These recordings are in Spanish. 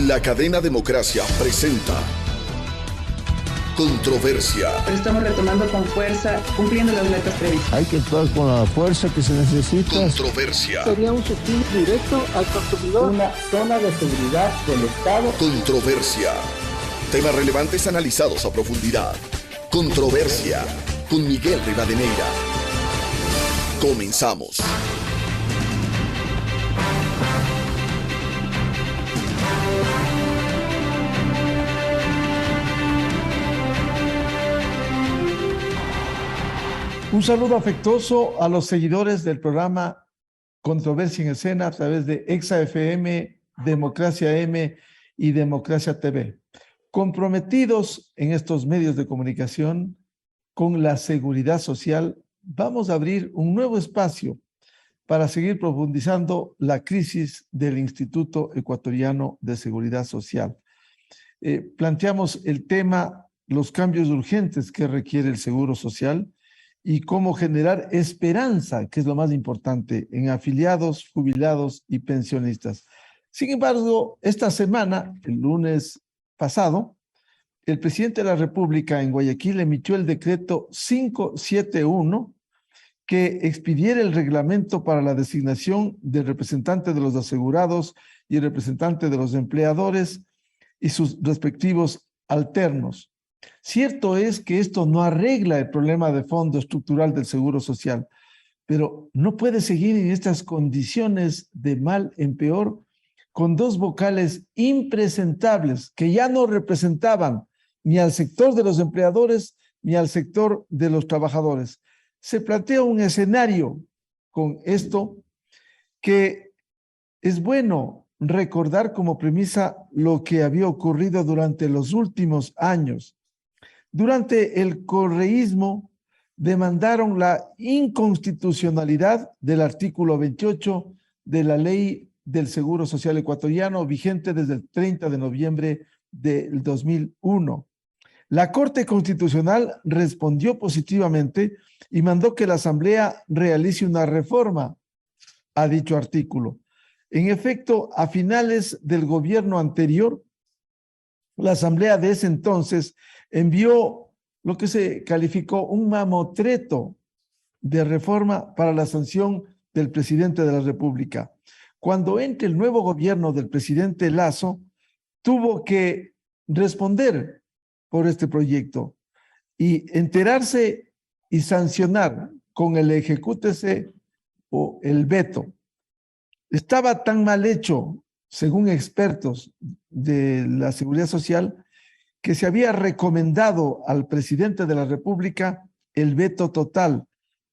La cadena Democracia presenta Controversia. Pero estamos retomando con fuerza, cumpliendo las metas previstas. Hay que actuar con la fuerza que se necesita. Controversia. Sería un subsidio directo al consumidor. Una zona de seguridad del Estado. Controversia. Temas relevantes analizados a profundidad. Controversia. Con Miguel Rivadeneira. Comenzamos. Un saludo afectuoso a los seguidores del programa Controversia en Escena a través de Exa FM, Democracia M y Democracia TV. Comprometidos en estos medios de comunicación con la seguridad social, vamos a abrir un nuevo espacio para seguir profundizando la crisis del Instituto Ecuatoriano de Seguridad Social. Planteamos el tema, los cambios urgentes que requiere el Seguro Social, y cómo generar esperanza, que es lo más importante, en afiliados, jubilados y pensionistas. Sin embargo, esta semana, el lunes pasado, el presidente de la República en Guayaquil emitió el decreto 571 que expidiera el reglamento para la designación del representante de los asegurados y el representante de los empleadores y sus respectivos alternos. Cierto es que esto no arregla el problema de fondo estructural del Seguro Social, pero no puede seguir en estas condiciones de mal en peor con dos vocales impresentables que ya no representaban ni al sector de los empleadores ni al sector de los trabajadores. Se plantea un escenario con esto que es bueno recordar como premisa lo que había ocurrido durante los últimos años. Durante el correísmo demandaron la inconstitucionalidad del artículo 28 de la Ley del Seguro Social Ecuatoriano, vigente desde el 30 de noviembre del 2001. La Corte Constitucional respondió positivamente y mandó que la Asamblea realice una reforma a dicho artículo. En efecto, a finales del gobierno anterior, la Asamblea de ese entonces envió lo que se calificó un mamotreto de reforma para la sanción del presidente de la República. Cuando entre el nuevo gobierno del presidente Lasso, tuvo que responder por este proyecto y enterarse y sancionar con el ejecútese o el veto. Estaba tan mal hecho, según expertos de la seguridad social, que se había recomendado al presidente de la República el veto total,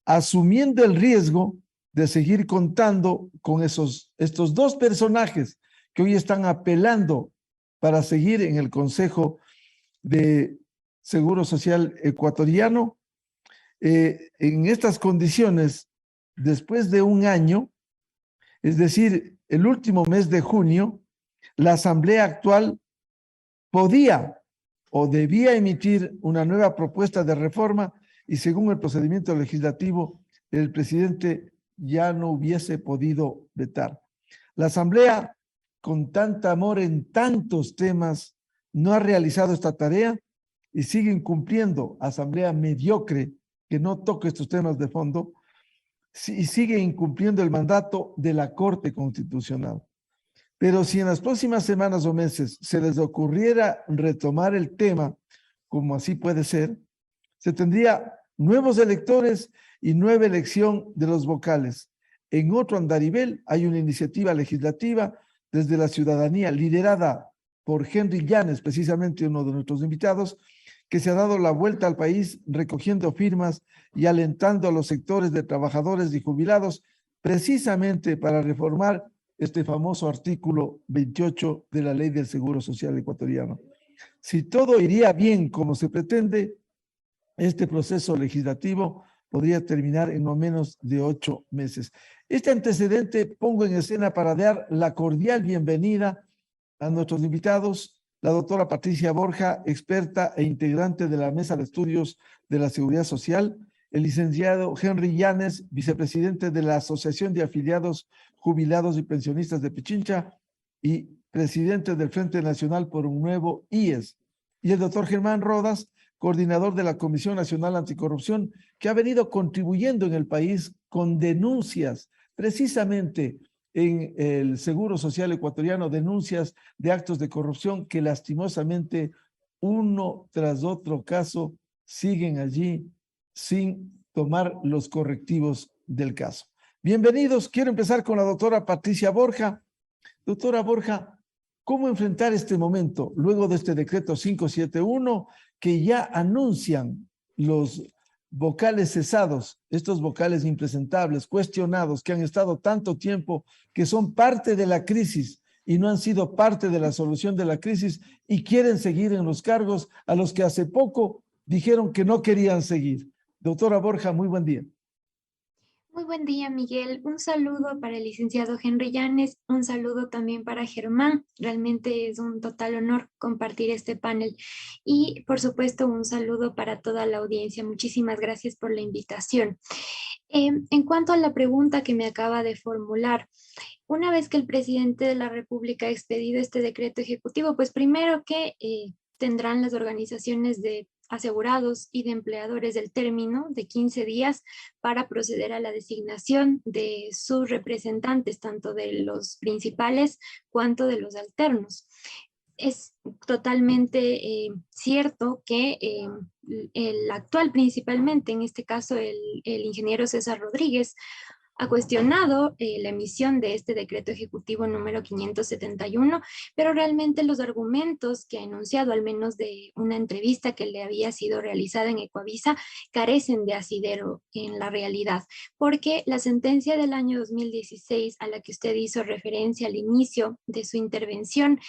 asumiendo el riesgo de seguir contando con estos dos personajes que hoy están apelando para seguir en el Consejo de Seguro Social Ecuatoriano. En estas condiciones, después de un año, es decir, el último mes de junio, la Asamblea actual podía o debía emitir una nueva propuesta de reforma y según el procedimiento legislativo, el presidente ya no hubiese podido vetar. La Asamblea, con tanto amor en tantos temas, no ha realizado esta tarea y sigue incumpliendo, Asamblea mediocre que no toca estos temas de fondo, y sigue incumpliendo el mandato de la Corte Constitucional. Pero si en las próximas semanas o meses se les ocurriera retomar el tema, como así puede ser, se tendría nuevos electores y nueva elección de los vocales. En otro andarivel hay una iniciativa legislativa desde la ciudadanía liderada por Henry Llanes, precisamente uno de nuestros invitados, que se ha dado la vuelta al país recogiendo firmas y alentando a los sectores de trabajadores y jubilados precisamente para reformar este famoso artículo 28 de la Ley del Seguro Social Ecuatoriano. Si todo iría bien como se pretende, este proceso legislativo podría terminar en no menos de 8 meses. Este antecedente pongo en escena para dar la cordial bienvenida a nuestros invitados, la doctora Patricia Borja, experta e integrante de la Mesa de Estudios de la Seguridad Social, el licenciado Henry Llanes, vicepresidente de la Asociación de Afiliados, Jubilados y Pensionistas de Pichincha, y presidente del Frente Nacional por un Nuevo IES, y el doctor Germán Rodas, coordinador de la Comisión Nacional Anticorrupción, que ha venido contribuyendo en el país con denuncias, precisamente en el Seguro Social Ecuatoriano, denuncias de actos de corrupción que lastimosamente uno tras otro caso siguen allí sin tomar los correctivos del caso. Bienvenidos. Quiero empezar con la doctora Patricia Borja. Doctora Borja, ¿cómo enfrentar este momento luego de este decreto 571 que ya anuncian los vocales cesados, estos vocales impresentables, cuestionados, que han estado tanto tiempo, que son parte de la crisis y no han sido parte de la solución de la crisis y quieren seguir en los cargos a los que hace poco dijeron que no querían seguir? Doctora Borja, muy buen día. Muy buen día, Miguel. Un saludo para el licenciado Henry Llanes, un saludo también para Germán. Realmente es un total honor compartir este panel. Y, por supuesto, un saludo para toda la audiencia. Muchísimas gracias por la invitación. En cuanto a la pregunta que me acaba de formular, una vez que el presidente de la República ha expedido este decreto ejecutivo, pues primero que tendrán las organizaciones de asegurados y de empleadores del término de 15 días para proceder a la designación de sus representantes, tanto de los principales cuanto de los alternos. Es totalmente cierto que el actual, principalmente en este caso el ingeniero César Rodríguez, ha cuestionado la emisión de este decreto ejecutivo número 571, pero realmente los argumentos que ha enunciado, al menos de una entrevista que le había sido realizada en Ecuavisa, carecen de asidero en la realidad, porque la sentencia del año 2016 a la que usted hizo referencia al inicio de su intervención,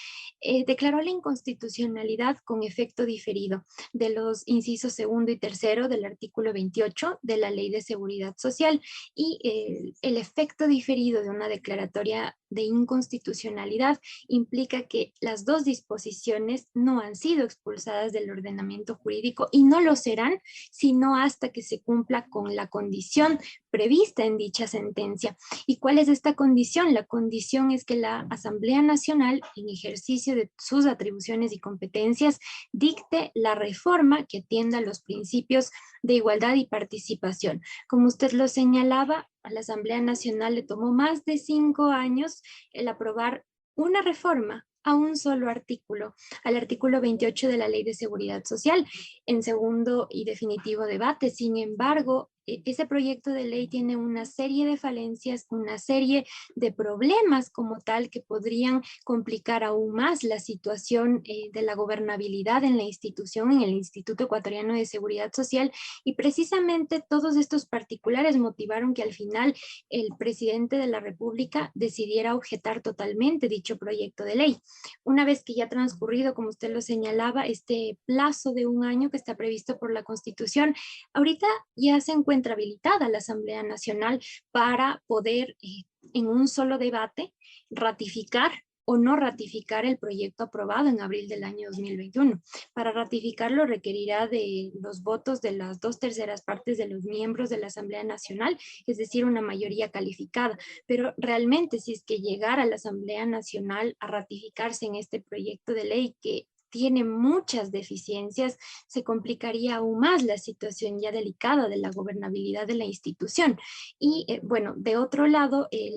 declaró la inconstitucionalidad con efecto diferido de los incisos segundo y tercero del artículo 28 de la Ley de Seguridad Social, y el efecto diferido de una declaratoria de inconstitucionalidad implica que las dos disposiciones no han sido expulsadas del ordenamiento jurídico y no lo serán sino hasta que se cumpla con la condición prevista en dicha sentencia. ¿Y cuál es esta condición? La condición es que la Asamblea Nacional, en ejercicio de sus atribuciones y competencias, dicte la reforma que atienda los principios de igualdad y participación. Como usted lo señalaba, a la Asamblea Nacional le tomó más de 5 años el aprobar una reforma a un solo artículo, al artículo 28 de la Ley de Seguridad Social, en segundo y definitivo debate. Sin embargo, ese proyecto de ley tiene una serie de falencias, una serie de problemas como tal que podrían complicar aún más la situación de la gobernabilidad en la institución, en el Instituto Ecuatoriano de Seguridad Social, y precisamente todos estos particulares motivaron que al final el presidente de la República decidiera objetar totalmente dicho proyecto de ley. Una vez que ya ha transcurrido, como usted lo señalaba, este plazo de 1 año que está previsto por la Constitución, ahorita ya se encuentra habilitada la Asamblea Nacional para poder en un solo debate ratificar o no ratificar el proyecto aprobado en abril del año 2021. Para ratificarlo requerirá de los votos de las 2/3 partes de los miembros de la Asamblea Nacional, es decir, una mayoría calificada. Pero realmente, si es que llegara la Asamblea Nacional a ratificarse en este proyecto de ley que tiene muchas deficiencias, se complicaría aún más la situación ya delicada de la gobernabilidad de la institución. Y bueno, de otro lado, el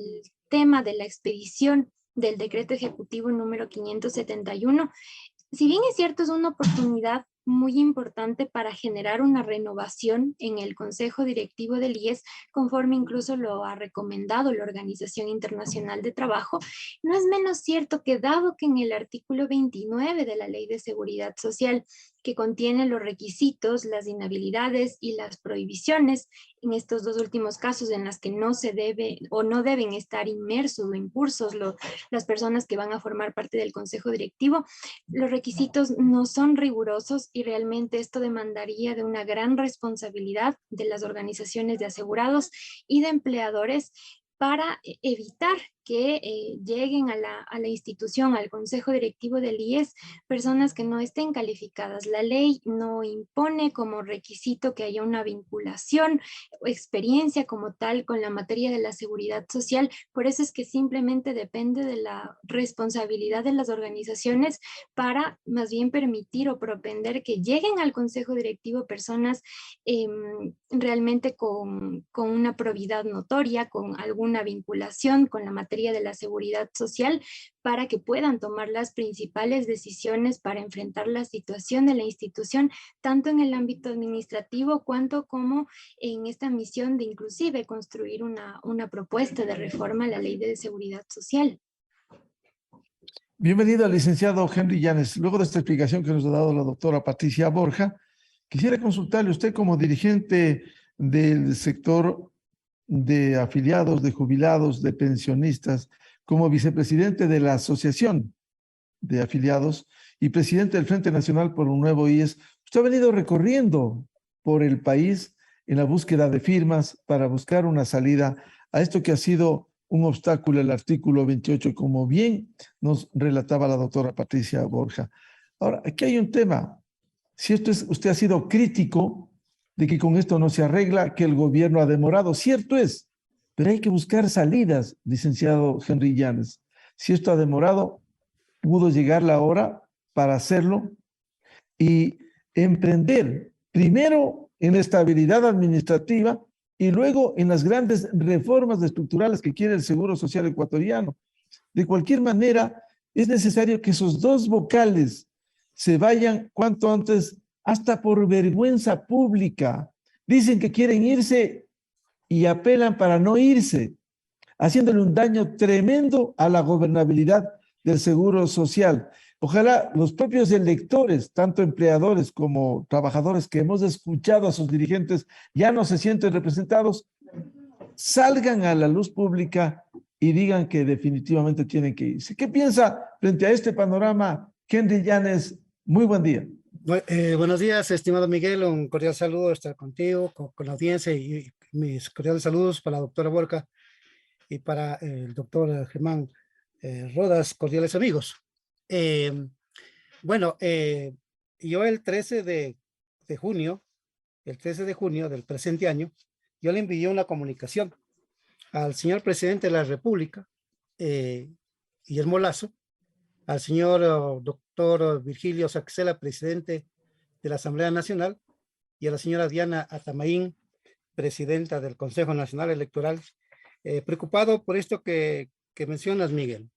tema de la expedición del decreto ejecutivo número 571, si bien es cierto, es una oportunidad muy importante para generar una renovación en el Consejo Directivo del IES, conforme incluso lo ha recomendado la Organización Internacional de Trabajo. No es menos cierto que, dado que en el artículo 29 de la Ley de Seguridad Social, que contiene los requisitos, las inhabilidades y las prohibiciones, en estos dos últimos casos en las que no se debe o no deben estar inmersos o incursos las personas que van a formar parte del Consejo Directivo, los requisitos no son rigurosos y realmente esto demandaría de una gran responsabilidad de las organizaciones de asegurados y de empleadores para evitar que lleguen a la institución, al consejo directivo del IES, personas que no estén calificadas. La ley no impone como requisito que haya una vinculación o experiencia como tal con la materia de la seguridad social. Por eso es que simplemente depende de la responsabilidad de las organizaciones para más bien permitir o propender que lleguen al consejo directivo personas realmente con una probidad notoria, con alguna vinculación con la materia de la seguridad social, para que puedan tomar las principales decisiones para enfrentar la situación de la institución, tanto en el ámbito administrativo cuanto como en esta misión de inclusive construir una propuesta de reforma a la ley de seguridad social. Bienvenido al licenciado Henry Llanes. Luego de esta explicación que nos ha dado la doctora Patricia Borja, quisiera consultarle usted como dirigente del sector de afiliados, de jubilados, de pensionistas, como vicepresidente de la Asociación de Afiliados y presidente del Frente Nacional por un Nuevo IES. Usted ha venido recorriendo por el país en la búsqueda de firmas para buscar una salida a esto que ha sido un obstáculo, el artículo 28, como bien nos relataba la doctora Patricia Borja. Ahora, aquí hay un tema. Si esto es, usted ha sido crítico de que con esto no se arregla, que el gobierno ha demorado. Cierto es, pero hay que buscar salidas, licenciado Henry Llanes. Si esto ha demorado, pudo llegar la hora para hacerlo y emprender primero en la estabilidad administrativa y luego en las grandes reformas estructurales que quiere el Seguro Social ecuatoriano. De cualquier manera, es necesario que esos dos vocales se vayan cuanto antes, hasta por vergüenza pública. Dicen que quieren irse y apelan para no irse, haciéndole un daño tremendo a la gobernabilidad del Seguro Social. Ojalá los propios electores, tanto empleadores como trabajadores que hemos escuchado a sus dirigentes, ya no se sienten representados, salgan a la luz pública y digan que definitivamente tienen que irse. ¿Qué piensa frente a este panorama, Henry Llanes? Muy buen día. Buenos días, estimado Miguel. Un cordial saludo estar contigo, con la audiencia, y mis cordiales saludos para la doctora Borja y para el doctor Germán Rodas, cordiales amigos. Yo el 13 de junio del presente año, yo le envié una comunicación al señor presidente de la República, Guillermo Lasso, al señor doctor Virgilio Saxela, presidente de la Asamblea Nacional, y a la señora Diana Atamaín, presidenta del Consejo Nacional Electoral, preocupado por esto que mencionas, Miguel.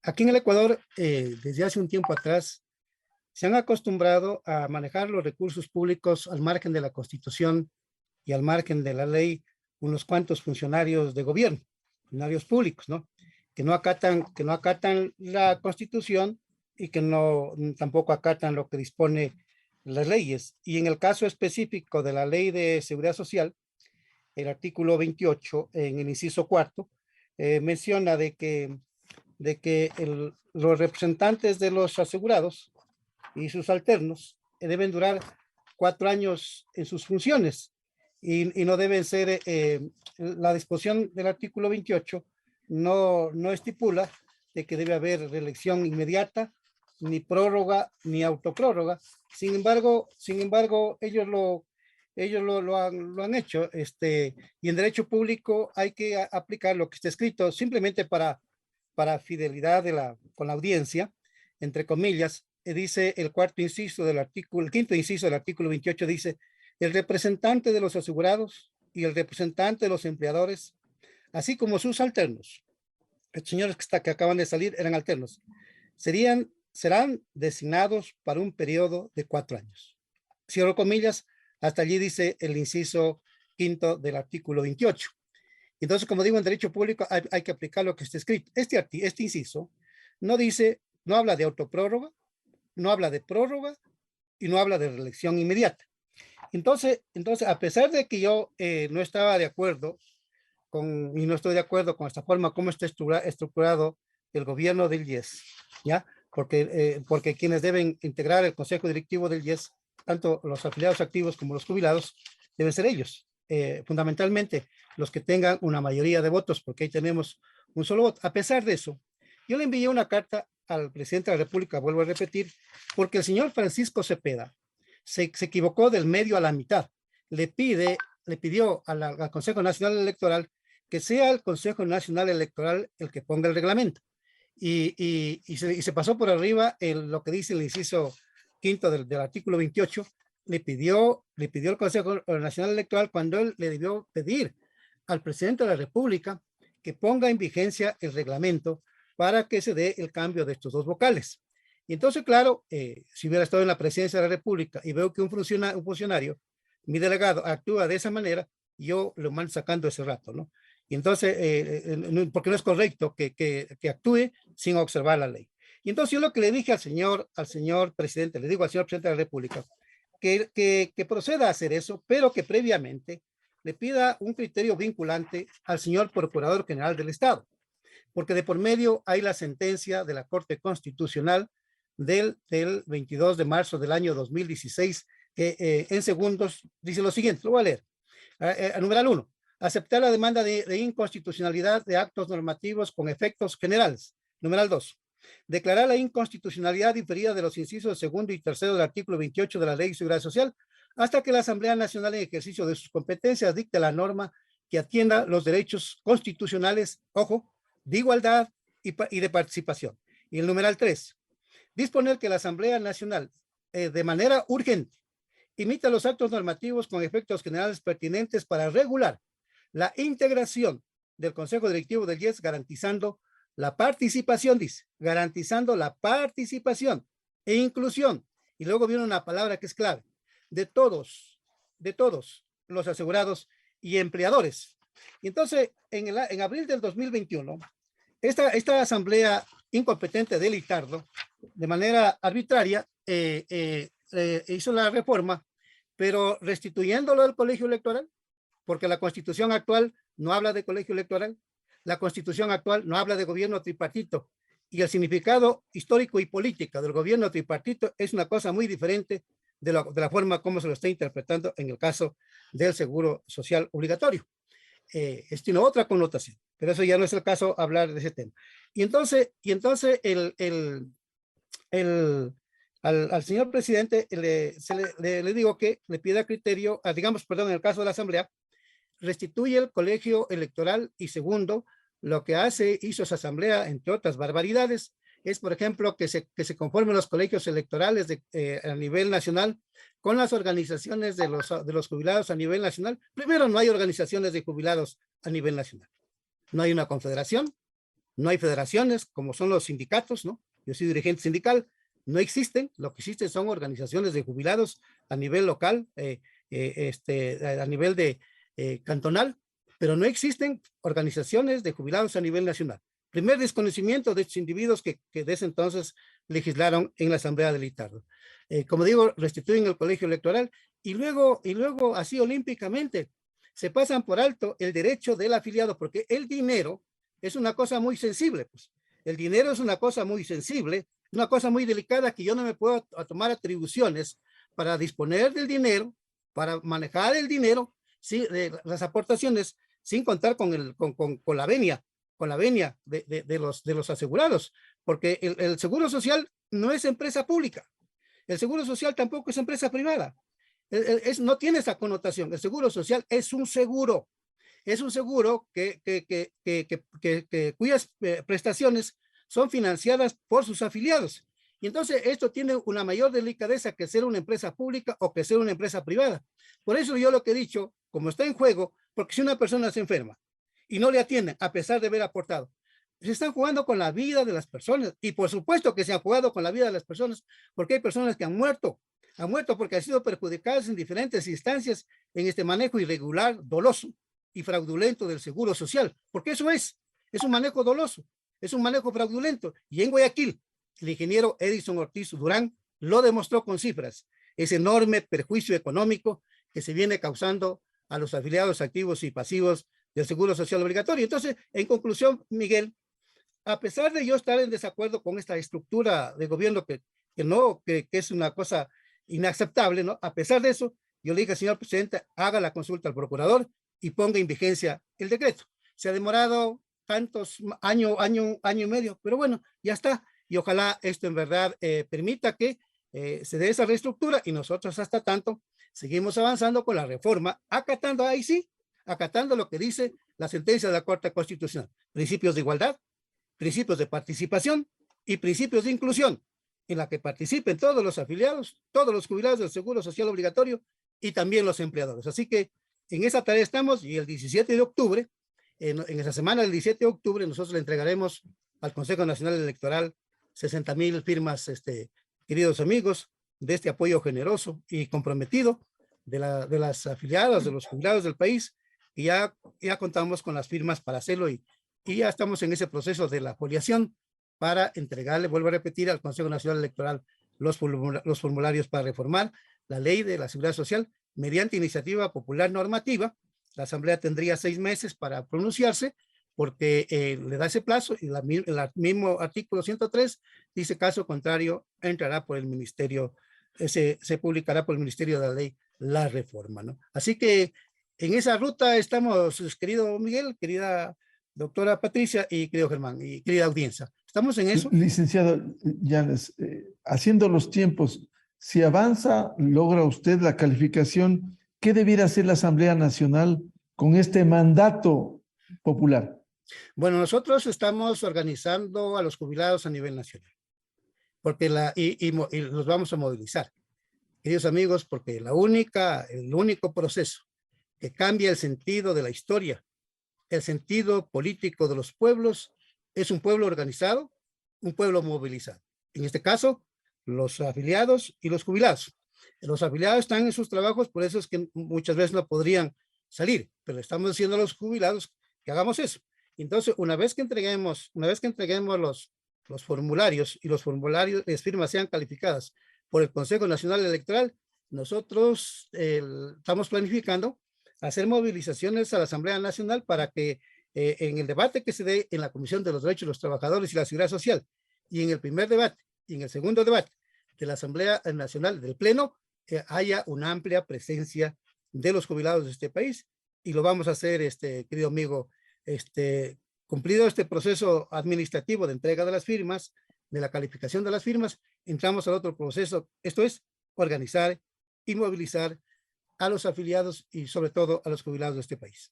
Aquí en el Ecuador, desde hace un tiempo atrás, se han acostumbrado a manejar los recursos públicos al margen de la Constitución y al margen de la ley unos cuantos funcionarios de gobierno, funcionarios públicos, ¿no? Que no acatan la Constitución y que tampoco acatan lo que dispone las leyes. Y en el caso específico de la Ley de Seguridad Social, el artículo 28, en el inciso cuarto, menciona de que los representantes de los asegurados y sus alternos deben durar 4 años en sus funciones y no deben ser, la disposición del artículo 28 no estipula de que debe haber reelección inmediata, ni prórroga, ni autoprórroga. Sin embargo, ellos lo han hecho, y en derecho público hay que aplicar lo que está escrito simplemente para fidelidad con la audiencia, entre comillas. Dice el quinto inciso del artículo 28, dice: el representante de los asegurados y el representante de los empleadores, así como sus alternos, los señores que acaban de salir eran alternos, serán designados para un periodo de 4 años. Cierro comillas, hasta allí dice el inciso quinto del artículo 28. Entonces, como digo, en derecho público hay que aplicar lo que está escrito. Este inciso no habla de autoprórroga, no habla de prórroga y no habla de reelección inmediata. Entonces, a pesar de que yo no estaba de acuerdo y no estoy de acuerdo con esta forma como está estructurado el gobierno del IES, ¿ya? Porque quienes deben integrar el consejo directivo del IES, tanto los afiliados activos como los jubilados, deben ser ellos. fundamentalmente los que tengan una mayoría de votos, porque ahí tenemos un solo voto. A pesar de eso, yo le envié una carta al presidente de la República, vuelvo a repetir, porque el señor Francisco Cepeda se equivocó del medio a la mitad. Le pidió al Consejo Nacional Electoral que sea el Consejo Nacional Electoral el que ponga el reglamento. Y se pasó por arriba lo que dice el inciso quinto del artículo 28. Le pidió al Consejo Nacional Electoral cuando él le debió pedir al presidente de la República que ponga en vigencia el reglamento para que se dé el cambio de estos dos vocales. Y entonces, claro, si hubiera estado en la presidencia de la República y veo que un funcionario, mi delegado, actúa de esa manera, yo lo mando sacando ese rato, ¿no? Y entonces, porque no es correcto que actúe sin observar la ley. Y entonces yo lo que le dije al señor presidente, le digo al señor presidente de la República, que proceda a hacer eso, pero que previamente le pida un criterio vinculante al señor Procurador General del Estado, porque de por medio hay la sentencia de la Corte Constitucional del 22 de marzo del año 2016, que en segundos dice lo siguiente, lo voy a leer. Numeral 1. Aceptar la demanda de inconstitucionalidad de actos normativos con efectos generales. Numeral 2. Declarar la inconstitucionalidad diferida de los incisos segundo y tercero del artículo 28 de la Ley de Seguridad Social hasta que la Asamblea Nacional en ejercicio de sus competencias dicte la norma que atienda los derechos constitucionales, ojo, de igualdad y de participación. Y el numeral 3. Disponer que la Asamblea Nacional de manera urgente imita los actos normativos con efectos generales pertinentes para regular la integración del Consejo Directivo del IES, garantizando la participación, dice, garantizando la participación e inclusión. Y luego viene una palabra que es clave, de todos los asegurados y empleadores. Y entonces, en abril del 2021, esta asamblea incompetente de Litardo, de manera arbitraria, hizo la reforma, pero restituyéndolo al colegio electoral, porque la Constitución actual no habla de colegio electoral, la Constitución actual no habla de gobierno tripartito, y el significado histórico y político del gobierno tripartito es una cosa muy diferente de la forma como se lo está interpretando en el caso del seguro social obligatorio. Tiene otra connotación, pero eso ya no es el caso hablar de ese tema. Y entonces al señor presidente le digo que le pida criterio, digamos, perdón, en el caso de la Asamblea, restituye el colegio electoral y segundo, lo que hizo esa Asamblea, entre otras barbaridades, es, por ejemplo, que se conformen los colegios electorales a nivel nacional con las organizaciones de los jubilados a nivel nacional. Primero, no hay organizaciones de jubilados a nivel nacional. No hay una confederación, no hay federaciones como son los sindicatos, ¿no? Yo soy dirigente sindical, no existen. Lo que existen son organizaciones de jubilados a nivel local, a nivel de cantonal, pero no existen organizaciones de jubilados a nivel nacional. Primer desconocimiento de estos individuos que desde entonces legislaron en la Asamblea de Litardo. Como digo, restituyen el colegio electoral y luego así olímpicamente se pasan por alto el derecho del afiliado, porque el dinero es una cosa muy sensible, pues. El dinero es una cosa muy sensible, una cosa muy delicada que yo no me puedo tomar atribuciones para disponer del dinero, para manejar el dinero, ¿sí? De las aportaciones, sin contar con la venia de los asegurados, porque el Seguro Social no es empresa pública, el Seguro Social tampoco es empresa privada, no tiene esa connotación. El Seguro Social es un seguro cuyas prestaciones son financiadas por sus afiliados. Y entonces esto tiene una mayor delicadeza que ser una empresa pública o que ser una empresa privada. Por eso yo lo que he dicho, como está en juego, porque si una persona se enferma y no le atienden a pesar de haber aportado, se están jugando con la vida de las personas. Y por supuesto que se han jugado con la vida de las personas, porque hay personas que han muerto porque han sido perjudicadas en diferentes instancias en este manejo irregular, doloso y fraudulento del Seguro Social, porque eso es un manejo doloso, es un manejo fraudulento. Y en Guayaquil, el ingeniero Edison Ortiz Durán lo demostró con cifras, ese enorme perjuicio económico que se viene causando a los afiliados activos y pasivos del Seguro Social Obligatorio. Entonces, en conclusión, Miguel, a pesar de yo estar en desacuerdo con esta estructura de gobierno que es una cosa inaceptable, ¿no? A pesar de eso, yo le dije, señor presidente, haga la consulta al procurador y ponga en vigencia el decreto. Se ha demorado tantos año y medio, pero bueno, ya está. Y ojalá esto en verdad permita que se dé esa reestructura y nosotros hasta tanto seguimos avanzando con la reforma, acatando, ahí sí, acatando lo que dice la sentencia de la Corte Constitucional. Principios de igualdad, principios de participación y principios de inclusión, en la que participen todos los afiliados, todos los jubilados del Seguro Social Obligatorio y también los empleadores. Así que en esa tarea estamos y el 17 de octubre, en esa semana del 17 de octubre, nosotros le entregaremos al Consejo Nacional Electoral 60,000 firmas, queridos amigos, de este apoyo generoso y comprometido de las afiliadas, de los jubilados del país, y ya contamos con las firmas para hacerlo y ya estamos en ese proceso de la foliación para entregarle, vuelvo a repetir, al Consejo Nacional Electoral los formularios para reformar la ley de la Seguridad Social mediante iniciativa popular normativa. La Asamblea tendría 6 meses para pronunciarse porque le da ese plazo y el mismo artículo 103 dice caso contrario entrará por el ministerio, se publicará por el Ministerio de la Ley la reforma, ¿no? Así que en esa ruta estamos, querido Miguel, querida doctora Patricia y querido Germán y querida audiencia. ¿Estamos en eso? Licenciado Llanes, haciendo los tiempos, si avanza, logra usted la calificación, ¿qué debiera hacer la Asamblea Nacional con este mandato popular? Bueno, nosotros estamos organizando a los jubilados a nivel nacional, porque los vamos a movilizar, queridos amigos, porque el único proceso que cambia el sentido de la historia, el sentido político de los pueblos, es un pueblo organizado, un pueblo movilizado. En este caso, los afiliados y los jubilados. Los afiliados están en sus trabajos, por eso es que muchas veces no podrían salir, pero estamos diciendo a los jubilados que hagamos eso. Entonces, una vez que entreguemos los formularios y las firmas sean calificadas por el Consejo Nacional Electoral, nosotros estamos planificando hacer movilizaciones a la Asamblea Nacional para que en el debate que se dé en la Comisión de los Derechos de los Trabajadores y la Seguridad Social y en el primer debate y en el segundo debate de la Asamblea Nacional del Pleno haya una amplia presencia de los jubilados de este país y lo vamos a hacer, querido amigo, cumplido este proceso administrativo de entrega de las firmas, de la calificación de las firmas, entramos al otro proceso, esto es organizar y movilizar a los afiliados y sobre todo a los jubilados de este país.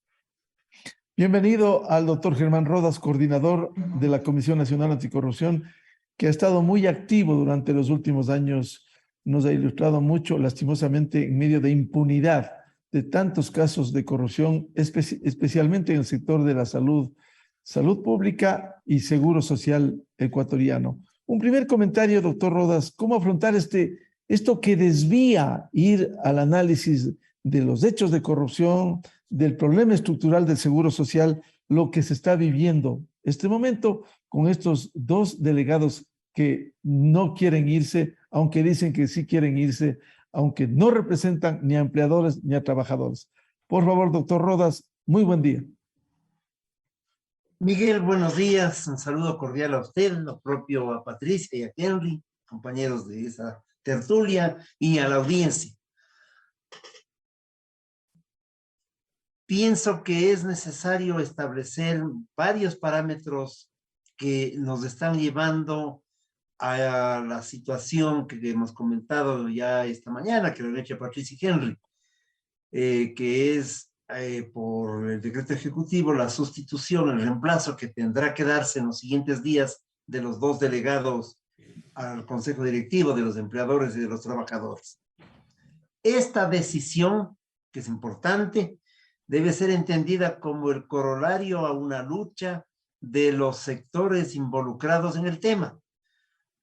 Bienvenido al doctor Germán Rodas, coordinador de la Comisión Nacional Anticorrupción, que ha estado muy activo durante los últimos años, nos ha ilustrado mucho, lastimosamente, en medio de impunidad de tantos casos de corrupción, especialmente en el sector de la salud pública y seguro social ecuatoriano. Un primer comentario, doctor Rodas, ¿cómo afrontar esto que desvía ir al análisis de los hechos de corrupción, del problema estructural del seguro social, lo que se está viviendo este momento con estos 2 delegados que no quieren irse, aunque dicen que sí quieren irse, aunque no representan ni a empleadores ni a trabajadores? Por favor, doctor Rodas, muy buen día. Miguel, buenos días, un saludo cordial a usted, lo propio a Patricia y a Henry, compañeros de esa tertulia, y a la audiencia. Pienso que es necesario establecer varios parámetros que nos están llevando a la situación que hemos comentado ya esta mañana, que lo han hecho Patricia y Henry, que es por el decreto ejecutivo la sustitución, el reemplazo que tendrá que darse en los siguientes días de los 2 delegados al Consejo Directivo de los empleadores y de los trabajadores. Esta decisión, que es importante, debe ser entendida como el corolario a una lucha de los sectores involucrados en el tema.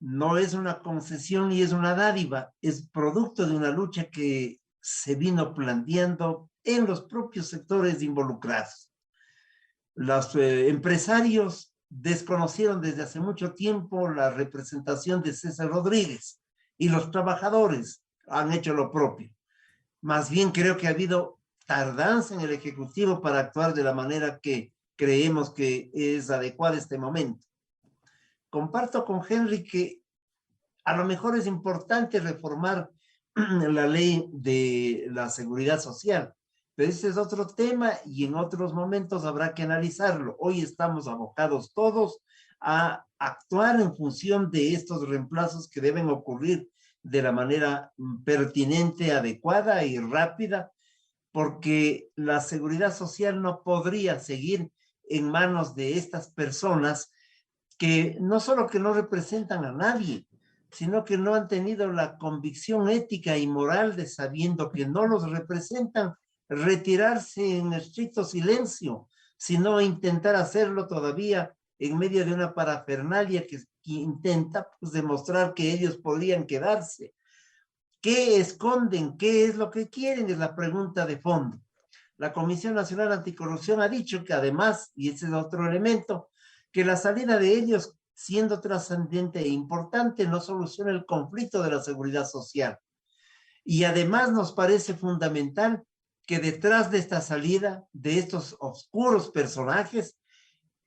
No es una concesión ni es una dádiva, es producto de una lucha que se vino planteando en los propios sectores involucrados. Los empresarios desconocieron desde hace mucho tiempo la representación de César Rodríguez y los trabajadores han hecho lo propio. Más bien creo que ha habido tardanza en el Ejecutivo para actuar de la manera que creemos que es adecuada este momento. Comparto con Henry que a lo mejor es importante reformar la ley de la seguridad social. Pero ese es otro tema y en otros momentos habrá que analizarlo. Hoy estamos abocados todos a actuar en función de estos reemplazos que deben ocurrir de la manera pertinente, adecuada y rápida, porque la seguridad social no podría seguir en manos de estas personas que no solo que no representan a nadie, sino que no han tenido la convicción ética y moral de, sabiendo que no los representan, retirarse en estricto silencio, sino intentar hacerlo todavía en medio de una parafernalia que intenta pues, demostrar que ellos podrían quedarse. ¿Qué esconden? ¿Qué es lo que quieren? Es la pregunta de fondo. La Comisión Nacional Anticorrupción ha dicho que además, y ese es otro elemento, que la salida de ellos, siendo trascendente e importante, no soluciona el conflicto de la seguridad social. Y además nos parece fundamental que detrás de esta salida, de estos oscuros personajes,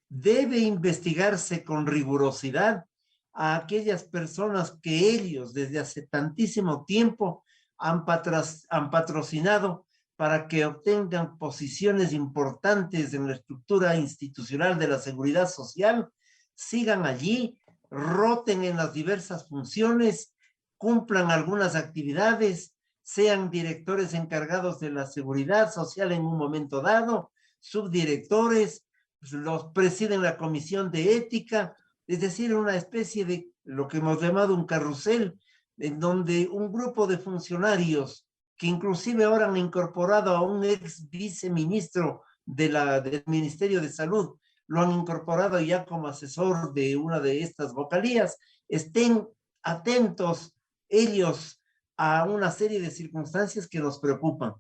debe investigarse con rigurosidad a aquellas personas que ellos desde hace tantísimo tiempo han patrocinado para que obtengan posiciones importantes en la estructura institucional de la seguridad social, sigan allí, roten en las diversas funciones, cumplan algunas actividades, sean directores encargados de la seguridad social en un momento dado, subdirectores, los presiden la comisión de ética, es decir, una especie de lo que hemos llamado un carrusel, en donde un grupo de funcionarios que inclusive ahora han incorporado a un ex viceministro del Ministerio de Salud, lo han incorporado ya como asesor de una de estas vocalías, estén atentos ellos a una serie de circunstancias que nos preocupan,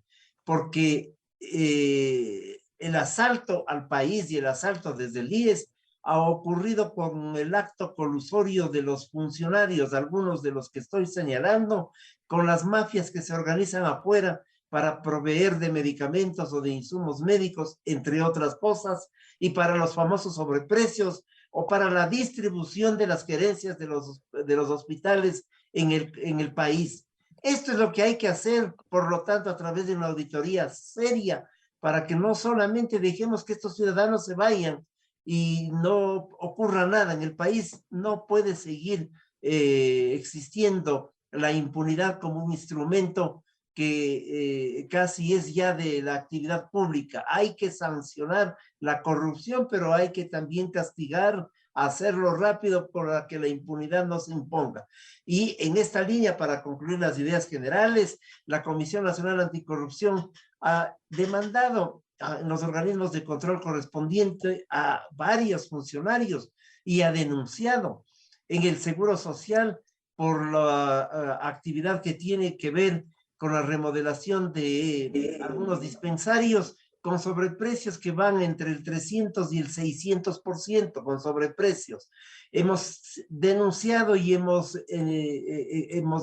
porque el asalto al país y el asalto desde el IES ha ocurrido con el acto colusorio de los funcionarios, algunos de los que estoy señalando, con las mafias que se organizan afuera para proveer de medicamentos o de insumos médicos, entre otras cosas, y para los famosos sobreprecios o para la distribución de las gerencias de los hospitales en el país. Esto es lo que hay que hacer, por lo tanto, a través de una auditoría seria, para que no solamente dejemos que estos ciudadanos se vayan y no ocurra nada. En el país no puede seguir existiendo la impunidad como un instrumento que casi es ya de la actividad pública. Hay que sancionar la corrupción, pero hay que también castigar, hacerlo rápido para que la impunidad no se imponga. Y en esta línea, para concluir las ideas generales, la Comisión Nacional Anticorrupción ha demandado en los organismos de control correspondiente a varios funcionarios y ha denunciado en el Seguro Social por la actividad que tiene que ver con la remodelación de algunos dispensarios con sobreprecios que van entre el 300 y el 600% con sobreprecios. Hemos denunciado y hemos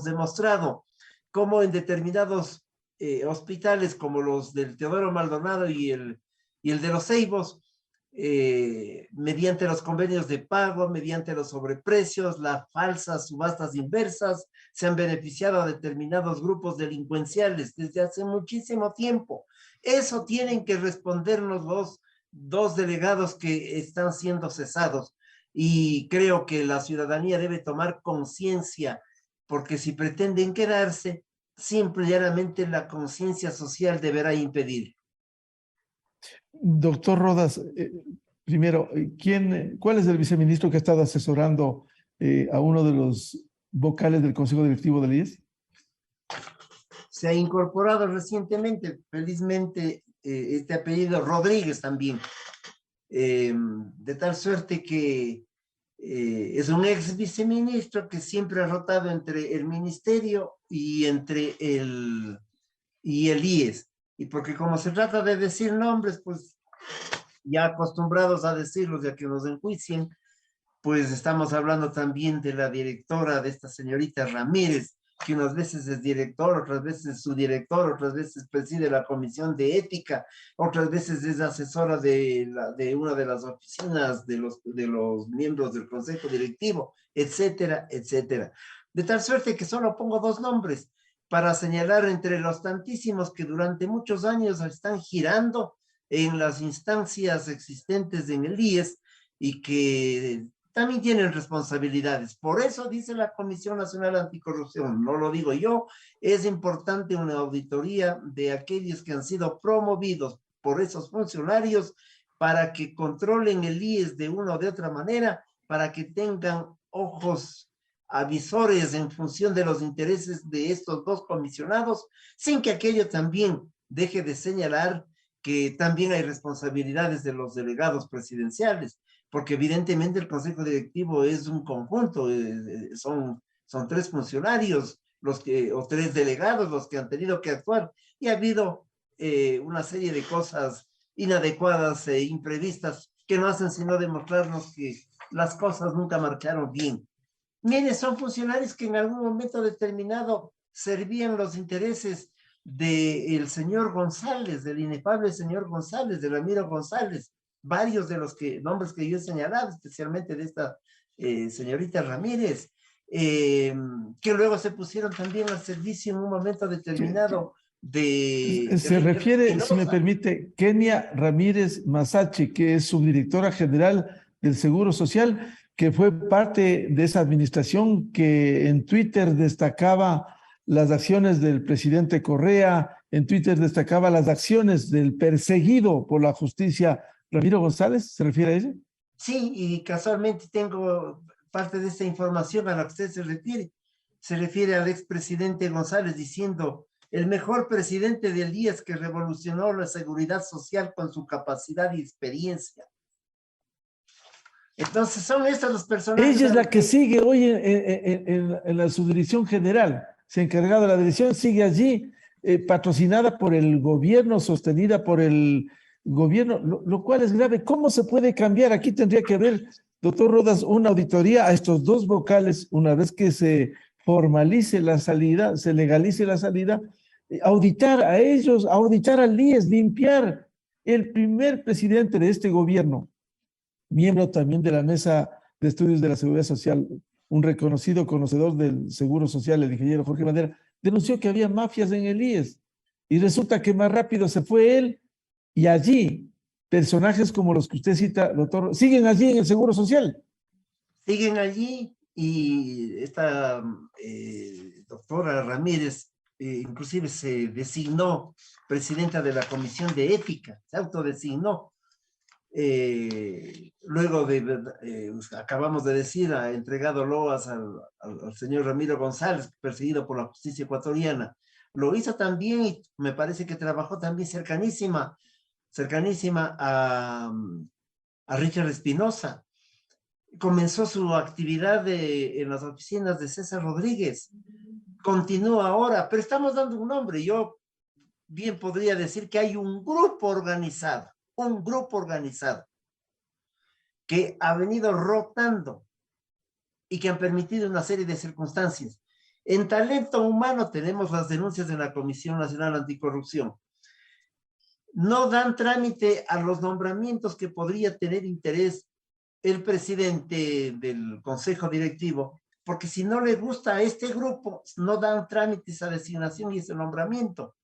demostrado cómo en determinados hospitales como los del Teodoro Maldonado y el de los Ceibos, mediante los convenios de pago, mediante los sobreprecios, las falsas subastas inversas, se han beneficiado a determinados grupos delincuenciales desde hace muchísimo tiempo. Eso tienen que respondernos los dos delegados que están siendo cesados, y creo que la ciudadanía debe tomar conciencia, porque si pretenden quedarse, simple y llanamente la conciencia social deberá impedir. Doctor Rodas, primero, ¿cuál es el viceministro que ha estado asesorando a uno de los vocales del Consejo Directivo del IES? Se ha incorporado recientemente, felizmente, este apellido Rodríguez también, de tal suerte que es un ex viceministro que siempre ha rotado entre el ministerio y entre el IES. Y porque como se trata de decir nombres, pues ya acostumbrados a decirlos ya que nos enjuicien, pues estamos hablando también de la directora, de esta señorita Ramírez, que unas veces es director, otras veces es subdirector, otras veces preside la comisión de ética, otras veces es asesora de una de las oficinas de los miembros del consejo directivo, etcétera, etcétera. De tal suerte que solo pongo dos nombres. para señalar entre los tantísimos que durante muchos años están girando en las instancias existentes en el IES y que también tienen responsabilidades. Por eso dice la Comisión Nacional Anticorrupción, no lo digo yo, es importante una auditoría de aquellos que han sido promovidos por esos funcionarios para que controlen el IES de una o de otra manera, para que tengan ojos avisores en función de los intereses de estos dos comisionados, sin que aquello también deje de señalar que también hay responsabilidades de los delegados presidenciales, porque evidentemente el Consejo Directivo es un conjunto, son 3 funcionarios o 3 delegados los que han tenido que actuar, y ha habido una serie de cosas inadecuadas e imprevistas que no hacen sino demostrarnos que las cosas nunca marcharon bien. Miren, son funcionarios que en algún momento determinado servían los intereses del señor González, del inefable señor González, de Ramiro González, varios de los nombres que yo he señalado, especialmente de esta señorita Ramírez, que luego se pusieron también al servicio en un momento determinado se refiere, si me permite, Kenia Ramírez Masachi, que es subdirectora general del Seguro Social, que fue parte de esa administración que en Twitter destacaba las acciones del presidente Correa, en Twitter destacaba las acciones del perseguido por la justicia Ramiro González. ¿Se refiere a ella? Sí, y casualmente tengo parte de esta información a la que usted se refiere. Se refiere al expresidente González diciendo: el mejor presidente del día es que revolucionó la seguridad social con su capacidad y experiencia. Entonces son estas las personas. Ella es la que sigue hoy en la subdirección general, se ha encargado de la dirección, sigue allí, patrocinada por el gobierno, sostenida por el gobierno, lo cual es grave. ¿Cómo se puede cambiar? Aquí tendría que haber, doctor Rodas, una auditoría a estos dos vocales, una vez que se formalice la salida, se legalice la salida, auditar a ellos, auditar al IES, limpiar. El primer presidente de este gobierno, miembro también de la Mesa de Estudios de la Seguridad Social, un reconocido conocedor del Seguro Social, el ingeniero Jorge Bandera, denunció que había mafias en el IES, y resulta que más rápido se fue él, y allí personajes como los que usted cita, doctor, siguen allí en el Seguro Social. Siguen allí, y esta doctora Ramírez inclusive se designó presidenta de la Comisión de Ética, se autodesignó. Luego acabamos de decir, ha entregado loas al señor Ramiro González, perseguido por la justicia ecuatoriana. Lo hizo también, y me parece que trabajó también cercanísima a Richard Espinosa. Comenzó su actividad en las oficinas de César Rodríguez. Continúa ahora, pero estamos dando un nombre. Yo bien podría decir que hay un grupo organizado que ha venido rotando y que han permitido una serie de circunstancias. En talento humano tenemos las denuncias de la Comisión Nacional Anticorrupción. No dan trámite a los nombramientos que podría tener interés el presidente del Consejo Directivo, porque si no le gusta a este grupo, no dan trámite esa designación y ese nombramiento.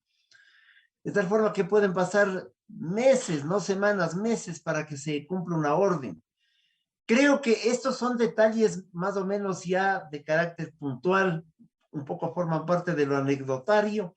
De tal forma que pueden pasar meses, no semanas, meses, para que se cumpla una orden. Creo que estos son detalles más o menos ya de carácter puntual, un poco forman parte de lo anecdotario,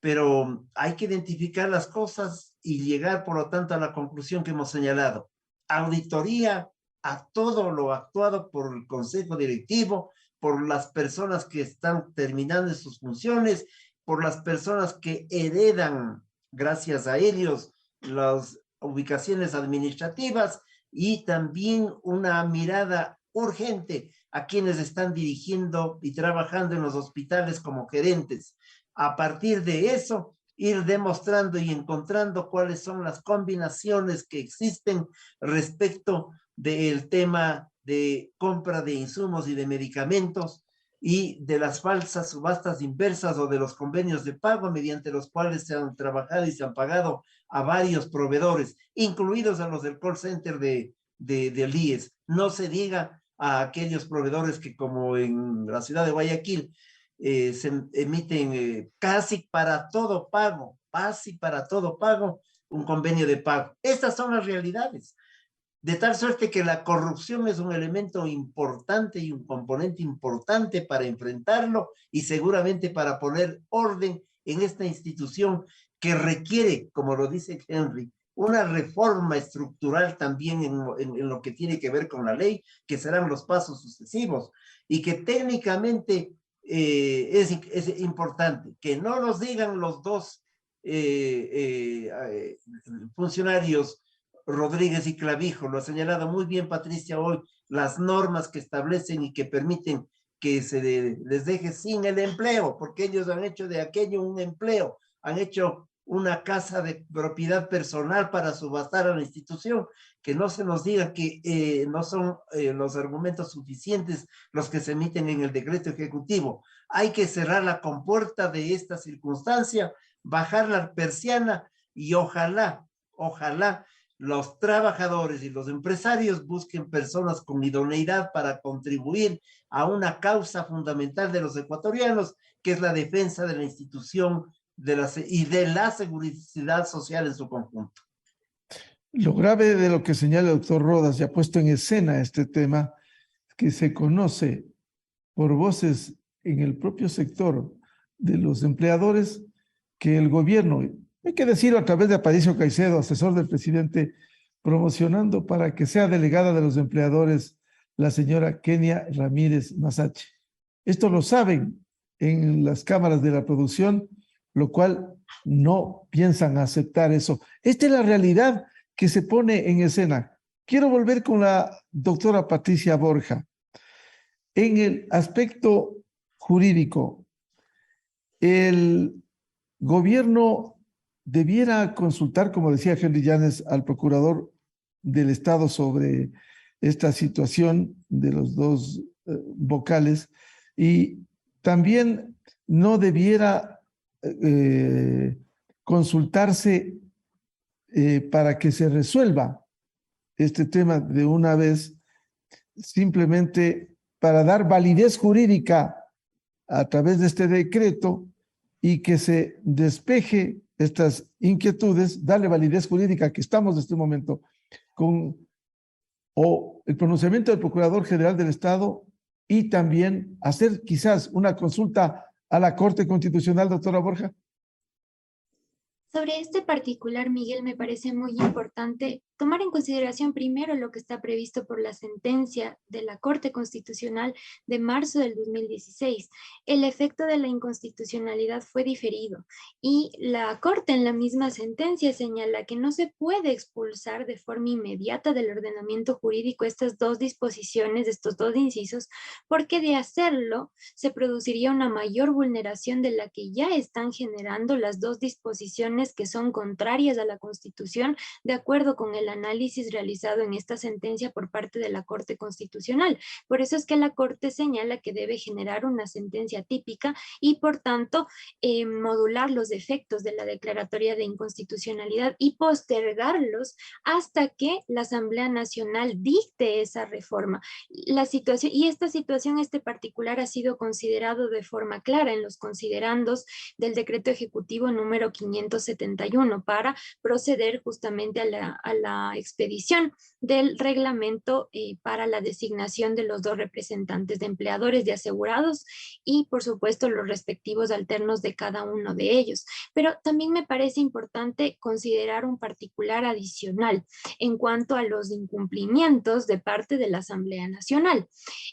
pero hay que identificar las cosas y llegar, por lo tanto, a la conclusión que hemos señalado. Auditoría a todo lo actuado por el Consejo Directivo, por las personas que están terminando sus funciones, por las personas que heredan, gracias a ellos, las ubicaciones administrativas, y también una mirada urgente a quienes están dirigiendo y trabajando en los hospitales como gerentes. A partir de eso, ir demostrando y encontrando cuáles son las combinaciones que existen respecto del tema de compra de insumos y de medicamentos, y de las falsas subastas inversas o de los convenios de pago mediante los cuales se han trabajado y se han pagado a varios proveedores, incluidos a los del call center del IES. No se diga a aquellos proveedores que, como en la ciudad de Guayaquil, se emiten casi para todo pago, un convenio de pago. Estas son las realidades. De tal suerte que la corrupción es un elemento importante y un componente importante para enfrentarlo y seguramente para poner orden en esta institución que requiere, como lo dice Henry, una reforma estructural también en lo que tiene que ver con la ley, que serán los pasos sucesivos, y que técnicamente es importante que no nos digan los dos funcionarios, Rodríguez y Clavijo, lo ha señalado muy bien Patricia hoy, las normas que establecen y que permiten que se les deje sin el empleo, porque ellos han hecho de aquello un empleo, han hecho una casa de propiedad personal para subastar a la institución, que no se nos diga que no son los argumentos suficientes los que se emiten en el decreto ejecutivo. Hay que cerrar la compuerta de esta circunstancia, bajar la persiana y ojalá los trabajadores y los empresarios busquen personas con idoneidad para contribuir a una causa fundamental de los ecuatorianos, que es la defensa de la institución y de la seguridad social en su conjunto. Lo grave de lo que señala el doctor Rodas, ya puesto en escena este tema, que se conoce por voces en el propio sector de los empleadores que el gobierno, hay que decirlo a través de Aparicio Caicedo, asesor del presidente, promocionando para que sea delegada de los empleadores la señora Kenia Ramírez Masache. Esto lo saben en las cámaras de la producción, lo cual no piensan aceptar eso. Esta es la realidad que se pone en escena. Quiero volver con la doctora Patricia Borja. En el aspecto jurídico, el gobierno debiera consultar, como decía Henry Llanes, al procurador del Estado sobre esta situación de los dos vocales, y también no debiera consultarse para que se resuelva este tema de una vez, simplemente para dar validez jurídica a través de este decreto y que se despeje estas inquietudes, darle validez jurídica, que estamos en este momento con el pronunciamiento del Procurador General del Estado, y también hacer quizás una consulta a la Corte Constitucional, doctora Borja. Sobre este particular, Miguel, me parece muy importante tomar en consideración primero lo que está previsto por la sentencia de la Corte Constitucional de marzo del 2016. El efecto de la inconstitucionalidad fue diferido y la Corte en la misma sentencia señala que no se puede expulsar de forma inmediata del ordenamiento jurídico estas dos disposiciones, estos dos incisos, porque de hacerlo se produciría una mayor vulneración de la que ya están generando las dos disposiciones que son contrarias a la Constitución, de acuerdo con el análisis realizado en esta sentencia por parte de la Corte Constitucional. Por eso es que la Corte señala que debe generar una sentencia típica y, por tanto, modular los efectos de la declaratoria de inconstitucionalidad y postergarlos hasta que la Asamblea Nacional dicte esa reforma. La situación, y esta situación, este particular, ha sido considerado de forma clara en los considerandos del decreto ejecutivo número 571 para proceder justamente a la expedición del reglamento para la designación de los dos representantes de empleadores, de asegurados y, por supuesto, los respectivos alternos de cada uno de ellos. Pero también me parece importante considerar un particular adicional en cuanto a los incumplimientos de parte de la Asamblea Nacional.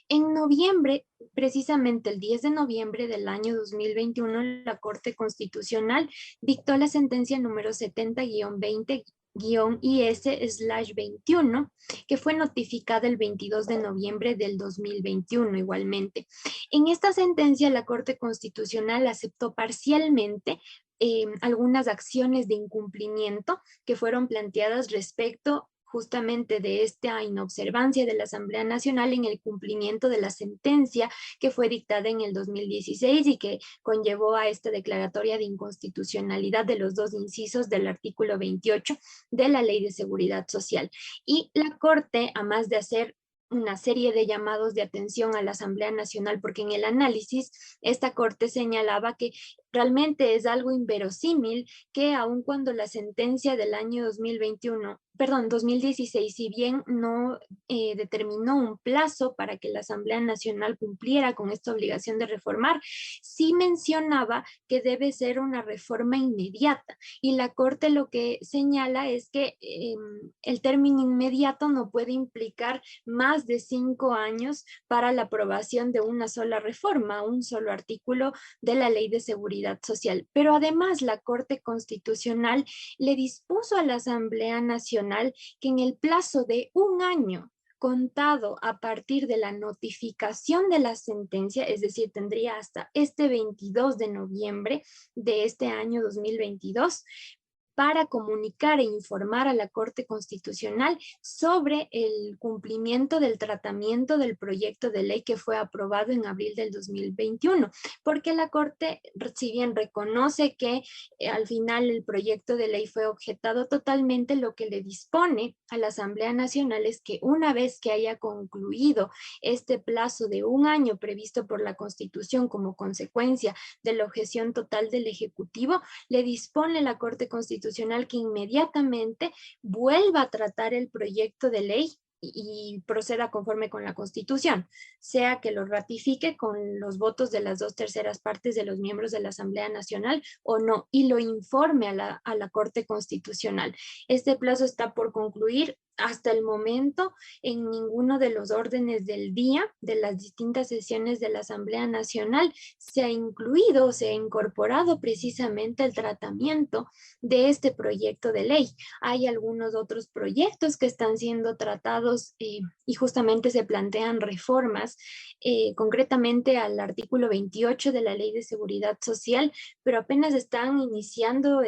En noviembre, precisamente el 10 de noviembre del año 2021, la Corte Constitucional dictó la sentencia número 70-20-IS/21, que fue notificada el 22 de noviembre del 2021 igualmente. En esta sentencia, la Corte Constitucional aceptó parcialmente algunas acciones de incumplimiento que fueron planteadas respecto justamente de esta inobservancia de la Asamblea Nacional en el cumplimiento de la sentencia que fue dictada en el 2016 y que conllevó a esta declaratoria de inconstitucionalidad de los dos incisos del artículo 28 de la Ley de Seguridad Social. Y la Corte, a más de hacer una serie de llamados de atención a la Asamblea Nacional, porque en el análisis esta Corte señalaba que realmente es algo inverosímil que aun cuando la sentencia del año 2016, si bien no determinó un plazo para que la Asamblea Nacional cumpliera con esta obligación de reformar, sí mencionaba que debe ser una reforma inmediata. Y la Corte lo que señala es que el término inmediato no puede implicar más de 5 años para la aprobación de una sola reforma, un solo artículo de la Ley de Seguridad Social. Pero además la Corte Constitucional le dispuso a la Asamblea Nacional que en el plazo de 1 año contado a partir de la notificación de la sentencia, es decir, tendría hasta este 22 de noviembre de este año 2022, para comunicar e informar a la Corte Constitucional sobre el cumplimiento del tratamiento del proyecto de ley que fue aprobado en abril del 2021, porque la Corte, si bien reconoce que al final el proyecto de ley fue objetado totalmente, lo que le dispone a la Asamblea Nacional es que una vez que haya concluido este plazo de 1 año previsto por la Constitución como consecuencia de la objeción total del Ejecutivo, le dispone la Corte Constitucional que inmediatamente vuelva a tratar el proyecto de ley y proceda conforme con la Constitución, sea que lo ratifique con los votos de las 2/3 partes de los miembros de la Asamblea Nacional o no, y lo informe a la Corte Constitucional. Este plazo está por concluir. Hasta el momento, en ninguno de los órdenes del día de las distintas sesiones de la Asamblea Nacional se ha incluido, se ha incorporado precisamente el tratamiento de este proyecto de ley. Hay algunos otros proyectos que están siendo tratados y justamente se plantean reformas, concretamente al artículo 28 de la Ley de Seguridad Social, pero apenas están iniciando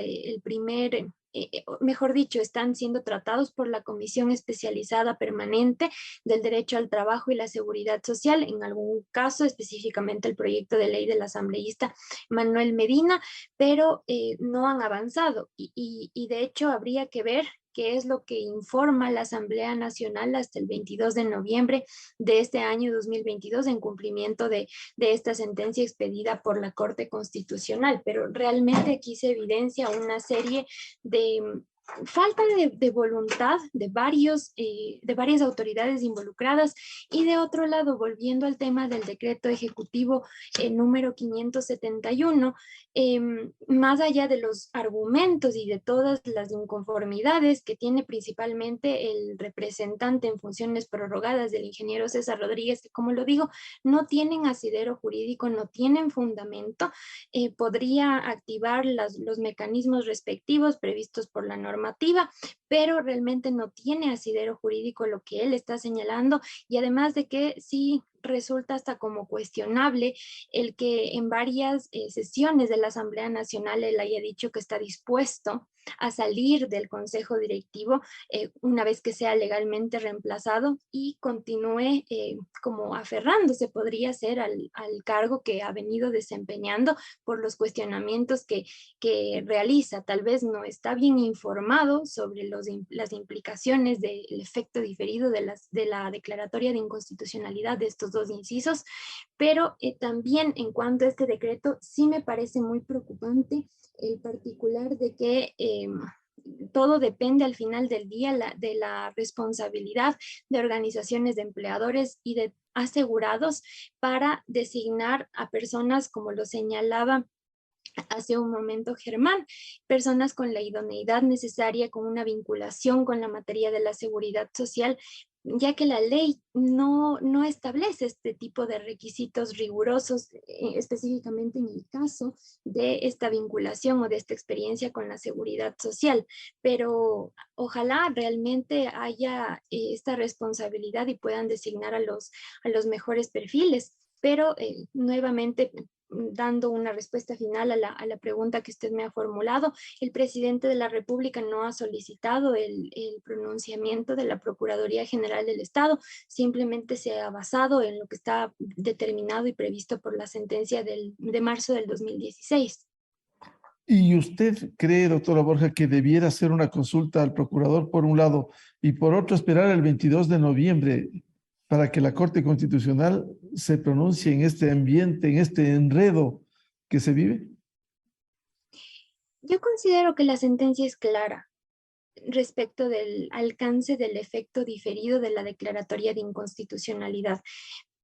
mejor dicho, están siendo tratados por la Comisión Especializada Permanente del Derecho al Trabajo y la Seguridad Social, en algún caso específicamente el proyecto de ley del asambleísta Manuel Medina, pero no han avanzado y de hecho habría que ver qué es lo que informa la Asamblea Nacional hasta el 22 de noviembre de este año 2022 en cumplimiento de esta sentencia expedida por la Corte Constitucional. Pero realmente aquí se evidencia una serie de falta de voluntad de varias autoridades involucradas. Y de otro lado, volviendo al tema del decreto ejecutivo número 571, más allá de los argumentos y de todas las inconformidades que tiene principalmente el representante en funciones prorrogadas del ingeniero César Rodríguez, que como lo digo, no tienen asidero jurídico, no tienen fundamento, podría activar los mecanismos respectivos previstos por la normativa, pero realmente no tiene asidero jurídico lo que él está señalando, y además de que sí resulta hasta como cuestionable el que en varias sesiones de la Asamblea Nacional él haya dicho que está dispuesto a salir del Consejo Directivo una vez que sea legalmente reemplazado y continúe como aferrándose, podría ser, al cargo que ha venido desempeñando por los cuestionamientos que realiza. Tal vez no está bien informado sobre las implicaciones del efecto diferido de la declaratoria de inconstitucionalidad de estos dos incisos, pero también en cuanto a este decreto sí me parece muy preocupante el particular de que todo depende al final del día de la responsabilidad de organizaciones de empleadores y de asegurados para designar a personas, como lo señalaba hace un momento Germán, personas con la idoneidad necesaria, con una vinculación con la materia de la seguridad social, ya que la ley no establece este tipo de requisitos rigurosos, específicamente en el caso de esta vinculación o de esta experiencia con la seguridad social. Pero ojalá realmente haya esta responsabilidad y puedan designar a los mejores perfiles. Pero nuevamente, dando una respuesta final a la pregunta que usted me ha formulado, el presidente de la República no ha solicitado el pronunciamiento de la Procuraduría General del Estado, simplemente se ha basado en lo que está determinado y previsto por la sentencia de marzo del 2016. ¿Y usted cree, doctora Borja, que debiera hacer una consulta al procurador por un lado y por otro esperar el 22 de noviembre para que la Corte Constitucional se pronuncie en este ambiente, en este enredo que se vive? Yo considero que la sentencia es clara respecto del alcance del efecto diferido de la declaratoria de inconstitucionalidad.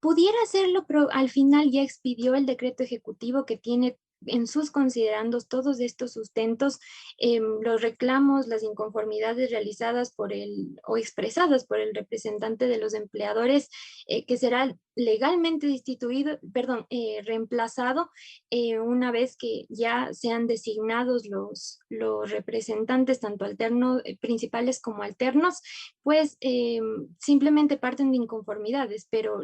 Pudiera hacerlo, pero al final ya expidió el decreto ejecutivo que tiene en sus considerandos todos estos sustentos, los reclamos, las inconformidades realizadas por o expresadas por el representante de los empleadores, que será legalmente reemplazado una vez que ya sean designados los representantes, tanto alternos, principales como alternos, pues simplemente parten de inconformidades, pero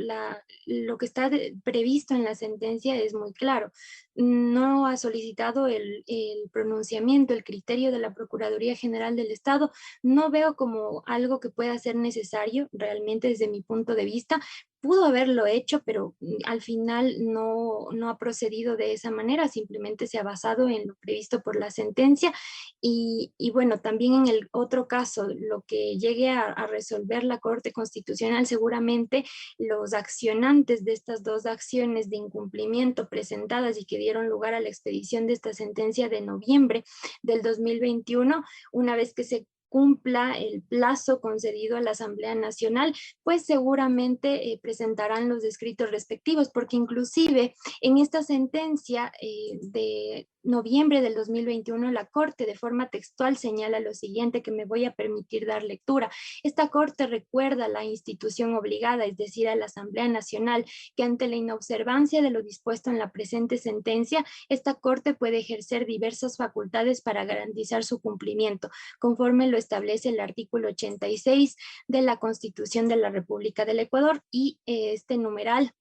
lo que está previsto en la sentencia es muy claro. No ha solicitado el pronunciamiento, el criterio de la Procuraduría General del Estado. No veo como algo que pueda ser necesario realmente desde mi punto de vista. Pudo haberlo hecho, pero al final no ha procedido de esa manera, simplemente se ha basado en lo previsto por la sentencia. Y bueno, también en el otro caso, lo que llegue a resolver la Corte Constitucional, seguramente los accionantes de estas dos acciones de incumplimiento presentadas y que dieron lugar a la expedición de esta sentencia de noviembre del 2021, una vez que se cumpla el plazo concedido a la Asamblea Nacional, pues seguramente presentarán los escritos respectivos, porque inclusive en esta sentencia de noviembre del 2021, la Corte de forma textual señala lo siguiente, que me voy a permitir dar lectura. Esta Corte recuerda a la institución obligada, es decir, a la Asamblea Nacional, que ante la inobservancia de lo dispuesto en la presente sentencia, esta Corte puede ejercer diversas facultades para garantizar su cumplimiento, conforme lo establece el artículo 86 de la Constitución de la República del Ecuador y este numeral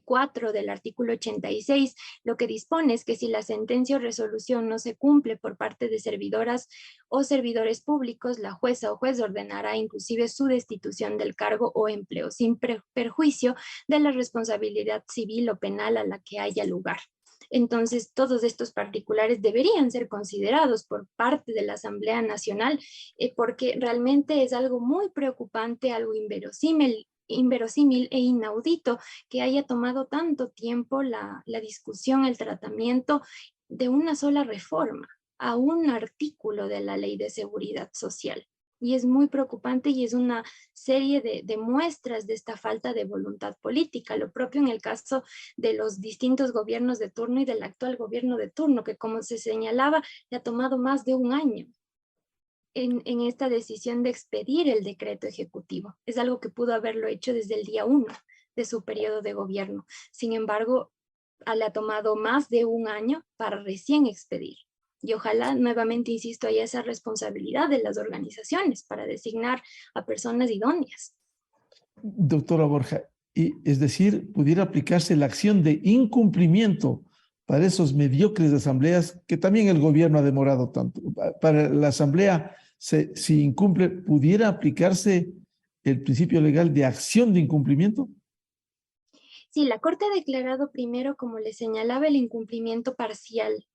4 del artículo 86, lo que dispone es que si la sentencia o resolución no se cumple por parte de servidoras o servidores públicos, la jueza o juez ordenará inclusive su destitución del cargo o empleo, sin perjuicio de la responsabilidad civil o penal a la que haya lugar. Entonces, todos estos particulares deberían ser considerados por parte de la Asamblea Nacional porque realmente es algo muy preocupante, algo inverosímil e inaudito que haya tomado tanto tiempo la discusión, el tratamiento de una sola reforma a un artículo de la Ley de Seguridad Social. Y es muy preocupante y es una serie de muestras de esta falta de voluntad política. Lo propio en el caso de los distintos gobiernos de turno y del actual gobierno de turno, que como se señalaba, le ha tomado más de un año en esta decisión de expedir el decreto ejecutivo. Es algo que pudo haberlo hecho desde el día 1 de su periodo de gobierno. Sin embargo, le ha tomado más de un año para recién expedir. Y ojalá, nuevamente insisto, haya esa responsabilidad de las organizaciones para designar a personas idóneas. Doctora Borja, y es decir, pudiera aplicarse la acción de incumplimiento para esos mediocres asambleas que también el gobierno ha demorado tanto. Para la asamblea, si incumple, ¿pudiera aplicarse el principio legal de acción de incumplimiento? Sí, la Corte ha declarado primero, como le señalaba, el incumplimiento parcial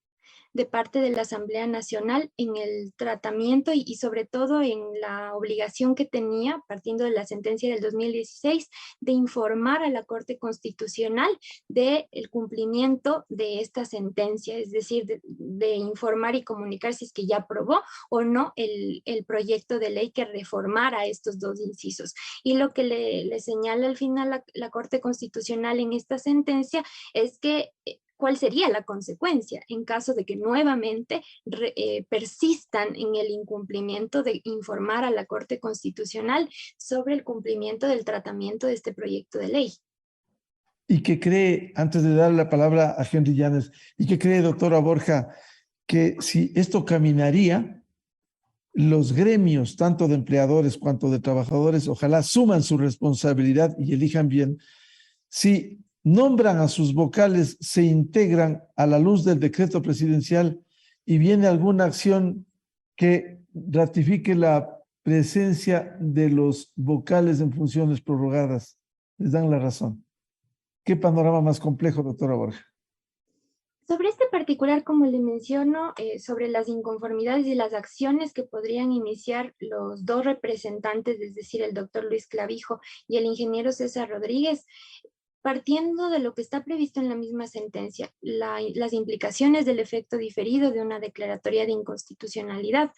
de parte de la Asamblea Nacional en el tratamiento y sobre todo en la obligación que tenía, partiendo de la sentencia del 2016, de informar a la Corte Constitucional del cumplimiento de esta sentencia, es decir, de informar y comunicar si es que ya aprobó o no el proyecto de ley que reformara estos dos incisos. Y lo que le señala al final la Corte Constitucional en esta sentencia es que ¿cuál sería la consecuencia en caso de que nuevamente persistan en el incumplimiento de informar a la Corte Constitucional sobre el cumplimiento del tratamiento de este proyecto de ley? ¿Y qué cree, antes de dar la palabra a Henry Llanes, y qué cree, doctora Borja, que si esto caminaría, los gremios, tanto de empleadores cuanto de trabajadores, ojalá suman su responsabilidad y elijan bien, si nombran a sus vocales, se integran a la luz del decreto presidencial y viene alguna acción que ratifique la presencia de los vocales en funciones prorrogadas, les dan la razón. ¿Qué panorama más complejo, doctora Borja? Sobre este particular, como le menciono, sobre las inconformidades y las acciones que podrían iniciar los dos representantes, es decir, el doctor Luis Clavijo y el ingeniero César Rodríguez, partiendo de lo que está previsto en la misma sentencia, las implicaciones del efecto diferido de una declaratoria de inconstitucionalidad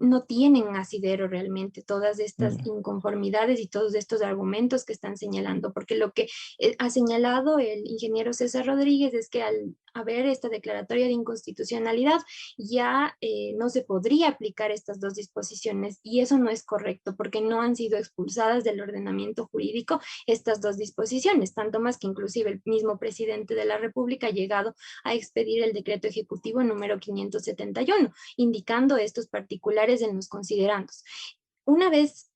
no tienen asidero realmente todas estas inconformidades y todos estos argumentos que están señalando, porque lo que ha señalado el ingeniero César Rodríguez es que al haber esta declaratoria de inconstitucionalidad ya no se podría aplicar estas dos disposiciones, y eso no es correcto porque no han sido expulsadas del ordenamiento jurídico estas dos disposiciones, tanto más que inclusive el mismo presidente de la República ha llegado a expedir el decreto ejecutivo número 571, indicando estos particulares en los considerandos. Una vez,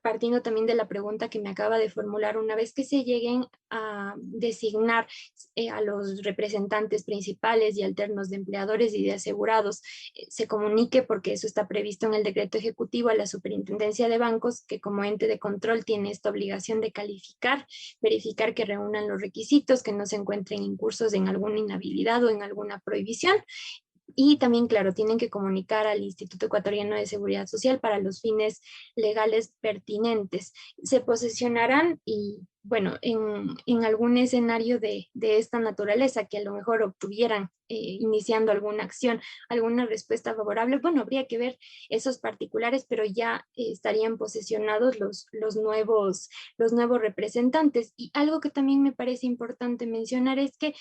partiendo también de la pregunta que me acaba de formular, una vez que se lleguen a designar a los representantes principales y alternos de empleadores y de asegurados, se comunique, porque eso está previsto en el decreto ejecutivo, a la Superintendencia de Bancos, que como ente de control tiene esta obligación de calificar, verificar que reúnan los requisitos, que no se encuentren incursos en alguna inhabilidad o en alguna prohibición. Y también, claro, tienen que comunicar al Instituto Ecuatoriano de Seguridad Social para los fines legales pertinentes. Se posesionarán y, bueno, en algún escenario de esta naturaleza que a lo mejor obtuvieran iniciando alguna acción, alguna respuesta favorable, bueno, habría que ver esos particulares, pero ya estarían posesionados los nuevos representantes. Y algo que también me parece importante mencionar es que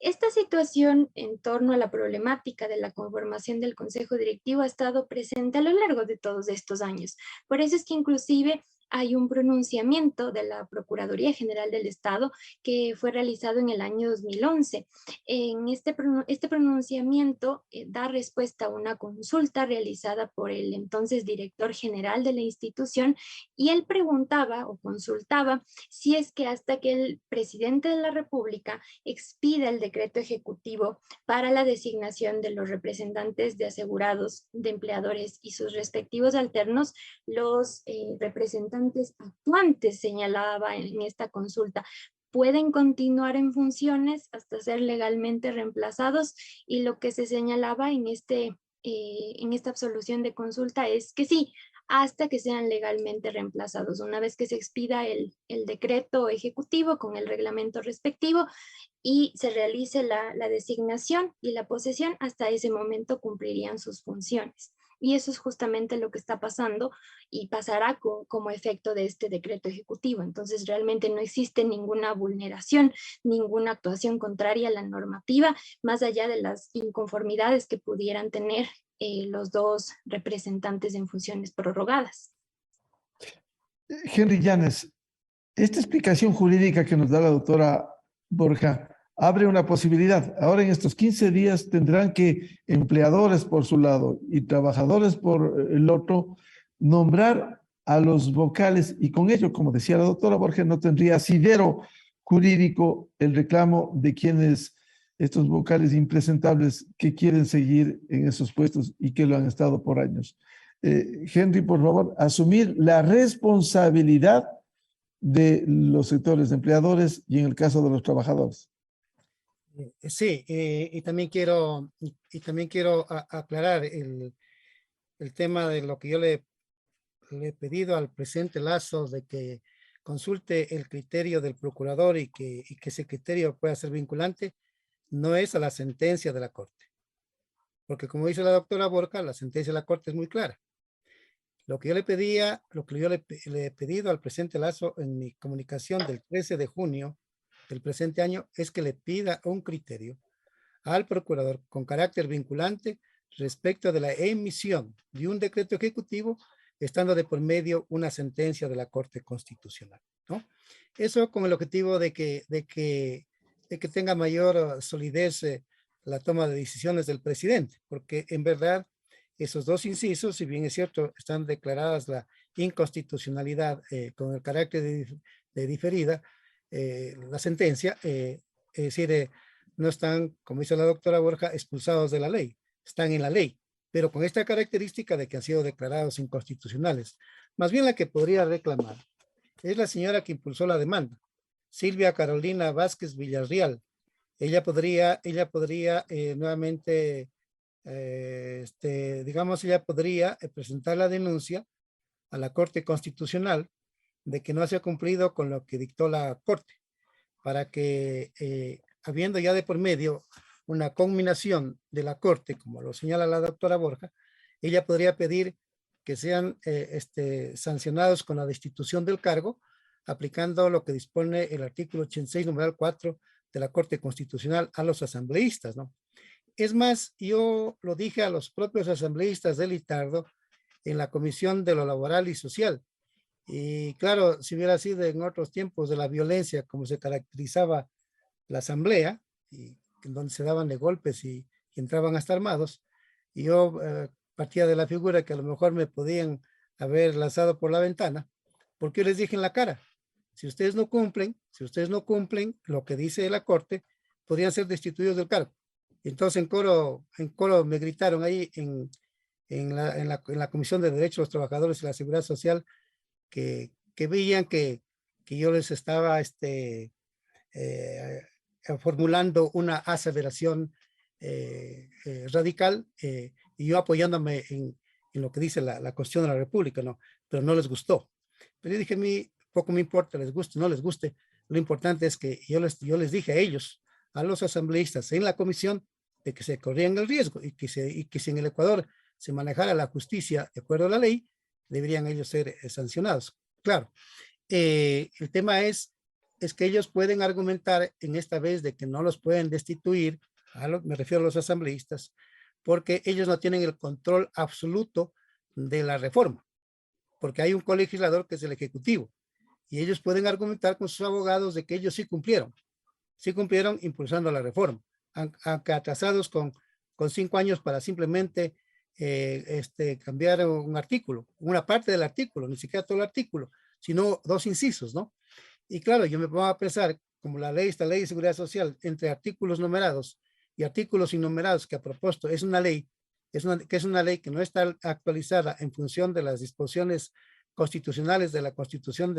esta situación en torno a la problemática de la conformación del Consejo Directivo ha estado presente a lo largo de todos estos años. Por eso es que inclusive hay un pronunciamiento de la Procuraduría General del Estado que fue realizado en el año 2011. En este pronunciamiento da respuesta a una consulta realizada por el entonces director general de la institución, y él preguntaba o consultaba si es que hasta que el presidente de la República expida el decreto ejecutivo para la designación de los representantes de asegurados, de empleadores y sus respectivos alternos, los representantes actuantes, señalaba en esta consulta, pueden continuar en funciones hasta ser legalmente reemplazados, y lo que se señalaba en esta absolución de consulta es que sí, hasta que sean legalmente reemplazados. Una vez que se expida el decreto ejecutivo con el reglamento respectivo y se realice la designación y la posesión, hasta ese momento cumplirían sus funciones. Y eso es justamente lo que está pasando y pasará como efecto de este decreto ejecutivo. Entonces realmente no existe ninguna vulneración, ninguna actuación contraria a la normativa, más allá de las inconformidades que pudieran tener los dos representantes en funciones prorrogadas. Henry Llanes, esta explicación jurídica que nos da la doctora Borja abre una posibilidad. Ahora en estos 15 días tendrán que empleadores por su lado y trabajadores por el otro nombrar a los vocales, y con ello, como decía la doctora Borja, no tendría asidero jurídico el reclamo de quienes, estos vocales impresentables que quieren seguir en esos puestos y que lo han estado por años. Henry, por favor, asumir la responsabilidad de los sectores de empleadores y en el caso de los trabajadores. Sí, y también quiero aclarar el tema de lo que yo le he pedido al presidente Lasso, de que consulte el criterio del procurador y que ese criterio pueda ser vinculante, no es a la sentencia de la Corte. Porque como dice la doctora Borja, la sentencia de la Corte es muy clara. Lo que yo le he pedido al presidente Lasso en mi comunicación del 13 de junio del presente año es que le pida un criterio al procurador con carácter vinculante respecto de la emisión de un decreto ejecutivo, estando de por medio una sentencia de la Corte Constitucional, ¿no? Eso con el objetivo de que tenga mayor solidez la toma de decisiones del presidente, porque en verdad esos dos incisos, si bien es cierto, están declaradas la inconstitucionalidad con el carácter de diferida, la sentencia, es decir, no están, como dice la doctora Borja, expulsados de la ley, están en la ley, pero con esta característica de que han sido declarados inconstitucionales. Más bien la que podría reclamar es la señora que impulsó la demanda, Silvia Carolina Vázquez Villarreal, ella podría nuevamente, digamos, ella podría presentar la denuncia a la Corte Constitucional de que no se ha cumplido con lo que dictó la Corte, para que, habiendo ya de por medio una conminación de la Corte, como lo señala la doctora Borja, ella podría pedir que sean sancionados con la destitución del cargo, aplicando lo que dispone el artículo 86, numeral 4 de la Corte Constitucional a los asambleístas, ¿no? Es más, yo lo dije a los propios asambleístas del ITARDO en la Comisión de lo Laboral y Social. Y claro, si hubiera sido en otros tiempos de la violencia, como se caracterizaba la asamblea, y en donde se daban de golpes y entraban hasta armados, y yo partía de la figura que a lo mejor me podían haber lanzado por la ventana, porque yo les dije en la cara, si ustedes no cumplen lo que dice la Corte, podrían ser destituidos del cargo. Entonces en coro me gritaron ahí en la Comisión de Derechos de los Trabajadores y la Seguridad Social que veían que yo les estaba formulando una aseveración radical, y yo apoyándome en lo que dice la Constitución de la República, ¿no? Pero no les gustó. Pero yo dije, a mí poco me importa, les guste o no les guste, lo importante es que yo les dije a ellos, a los asambleístas en la comisión, de que se corrían el riesgo y que si en el Ecuador se manejara la justicia de acuerdo a la ley, deberían ellos ser sancionados. Claro, el tema es que ellos pueden argumentar en esta vez de que no los pueden destituir, me refiero a los asambleístas, porque ellos no tienen el control absoluto de la reforma, porque hay un colegislador que es el Ejecutivo, y ellos pueden argumentar con sus abogados de que ellos sí cumplieron impulsando la reforma, aunque atrasados con 5 años para simplemente cambiar un artículo, una parte del artículo, ni siquiera todo el artículo, sino 2 incisos, ¿no? Y claro, yo me pongo a pensar, como esta ley de seguridad social, entre artículos numerados y artículos innumerados, que a propósito es una ley que no está actualizada en función de las disposiciones constitucionales de la Constitución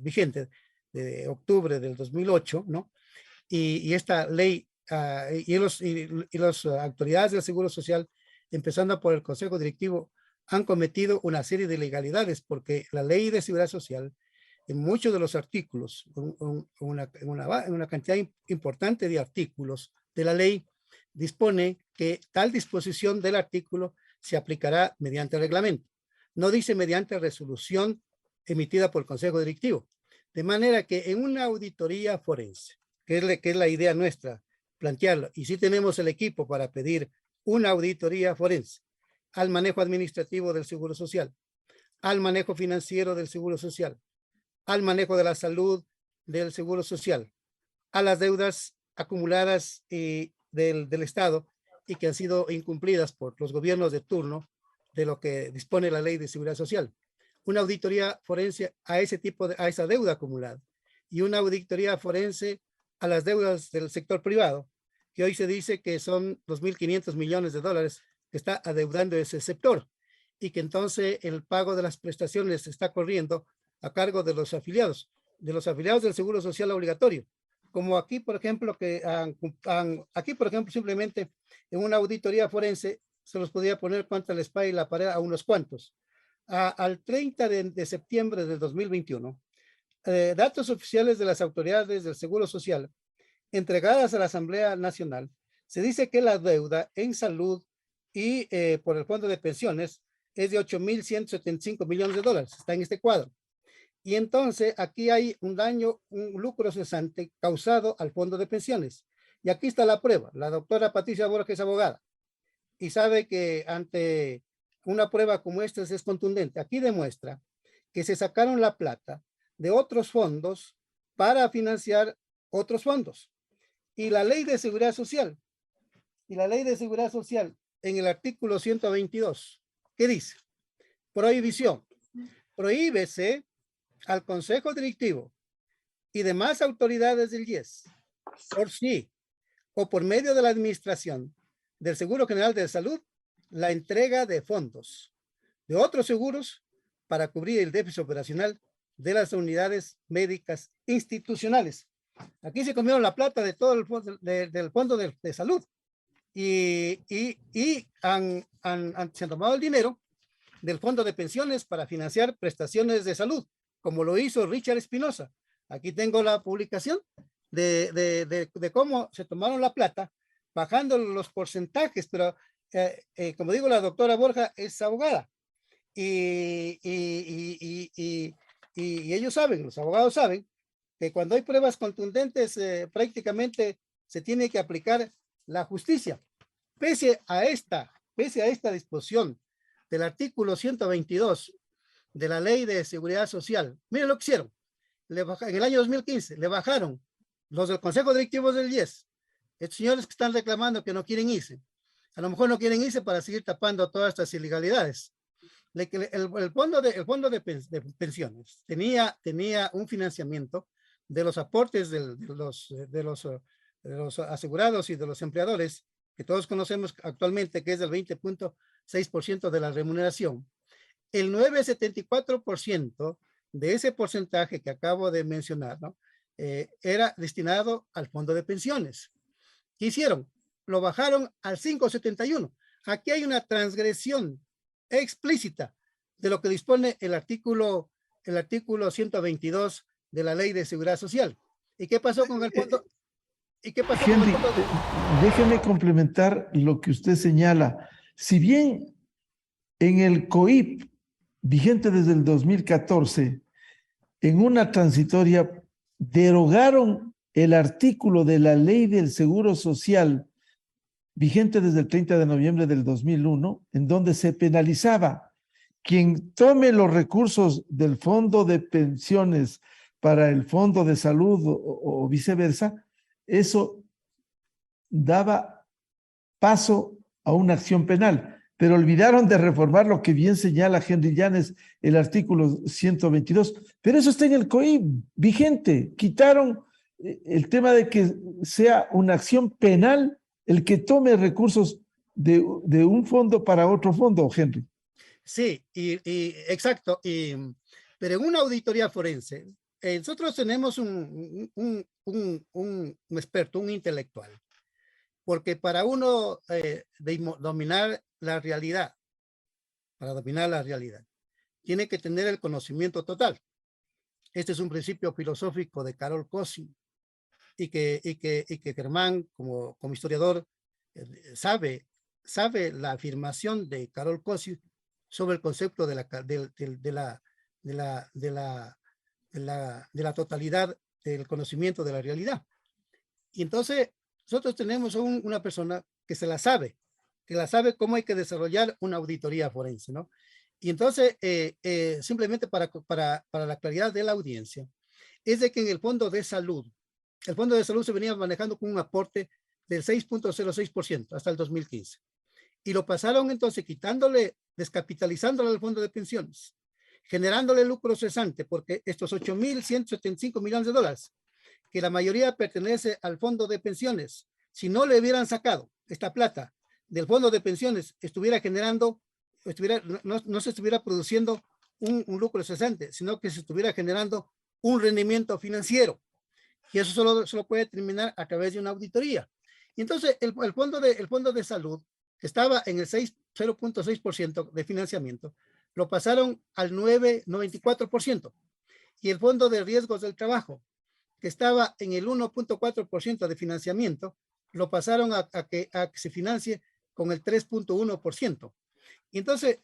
vigente de octubre del 2008, ¿no? Y esta ley, y las autoridades del Seguro Social, empezando por el Consejo Directivo, han cometido una serie de ilegalidades, porque la ley de seguridad social, en muchos de los artículos, una cantidad importante de artículos de la ley, dispone que tal disposición del artículo se aplicará mediante reglamento. No dice mediante resolución emitida por el Consejo Directivo. De manera que en una auditoría forense, que es la idea nuestra, plantearlo, y sí tenemos el equipo para pedir una auditoría forense al manejo administrativo del Seguro Social, al manejo financiero del Seguro Social, al manejo de la salud del Seguro Social, a las deudas acumuladas del Estado y que han sido incumplidas por los gobiernos de turno de lo que dispone la Ley de Seguridad Social. Una auditoría forense a esa deuda acumulada, y una auditoría forense a las deudas del sector privado, que hoy se dice que son 2.500 millones de dólares que está adeudando ese sector, y que entonces el pago de las prestaciones está corriendo a cargo de los afiliados del Seguro Social obligatorio. Como aquí, por ejemplo, simplemente en una auditoría forense se los podía poner cuánto les paga y la pared a unos cuantos. Al 30 de septiembre de 2021, datos oficiales de las autoridades del Seguro Social entregadas a la Asamblea Nacional, se dice que la deuda en salud y por el Fondo de Pensiones es de 8.175 millones de dólares. Está en este cuadro. Y entonces aquí hay un lucro cesante causado al Fondo de Pensiones. Y aquí está la prueba. La doctora Patricia Borja es abogada y sabe que ante una prueba como esta es contundente. Aquí demuestra que se sacaron la plata de otros fondos para financiar otros fondos. Y la Ley de Seguridad Social, en el artículo 122, ¿qué dice? Prohibición. Prohíbese al Consejo Directivo y demás autoridades del IES, por sí o por medio de la Administración del Seguro General de Salud, la entrega de fondos de otros seguros para cubrir el déficit operacional de las unidades médicas institucionales. Aquí se comieron la plata de todo el fondo, del fondo de salud. Y se han tomado el dinero del fondo de pensiones para financiar prestaciones de salud, como lo hizo Richard Espinosa. Aquí tengo la publicación de cómo se tomaron la plata, bajando los porcentajes, pero como digo, la doctora Borja es abogada y ellos saben, los abogados saben, que cuando hay pruebas contundentes prácticamente se tiene que aplicar la justicia. Pese a esta disposición del artículo 122 de la Ley de Seguridad Social, miren lo que hicieron. En el año 2015 le bajaron los del Consejo Directivo del IES. Estos señores que están reclamando que no quieren irse. A lo mejor no quieren irse para seguir tapando todas estas ilegalidades. El fondo de pensiones tenía un financiamiento de los aportes de los asegurados y de los empleadores, que todos conocemos actualmente, que es del 20.6% de la remuneración. El 9,74% de ese porcentaje que acabo de mencionar, ¿no? Era destinado al fondo de pensiones. ¿Qué hicieron? Lo bajaron al 5,71%. Aquí hay una transgresión explícita de lo que dispone el artículo 122 de la Ley de Seguridad Social. ¿Y qué pasó con el fondo? ¿Y qué pasó Henry, con el fondo? déjeme complementar lo que usted señala. Si bien en el COIP, vigente desde el 2014, en una transitoria derogaron el artículo de la Ley del Seguro Social vigente desde el 30 de noviembre del 2001, en donde se penalizaba quien tome los recursos del fondo de pensiones para el fondo de salud o viceversa, eso daba paso a una acción penal. Pero olvidaron de reformar lo que bien señala Henry Llanes, el artículo 122. Pero eso está en el COIP vigente. Quitaron el tema de que sea una acción penal el que tome recursos de un fondo para otro fondo, Henry. Sí, exacto. Pero en una auditoría forense, nosotros tenemos un experto, un intelectual, porque para uno dominar la realidad, tiene que tener el conocimiento total. Este es un principio filosófico de Carol Cosio y que Germán, como historiador, sabe la afirmación de Carol Cosio sobre el concepto de la totalidad del conocimiento de la realidad. Y entonces nosotros tenemos una persona que sabe cómo hay que desarrollar una auditoría forense, ¿no? Y entonces, simplemente para la claridad de la audiencia, es de que en el fondo de salud se venía manejando con un aporte del 6.06% hasta el 2015. Y lo pasaron entonces descapitalizándole al fondo de pensiones, generándole lucro cesante, porque estos 8.175 millones de dólares, que la mayoría pertenece al fondo de pensiones, si no le hubieran sacado esta plata del fondo de pensiones, no se estuviera produciendo un lucro cesante, sino que se estuviera generando un rendimiento financiero. Y eso solo puede terminar a través de una auditoría. Y entonces el fondo de salud, que estaba en el 0.6% de financiamiento, lo pasaron al 9,94%. Y el fondo de riesgos del trabajo, que estaba en el 1.4% de financiamiento, lo pasaron a que se financie con el 3.1%. Y entonces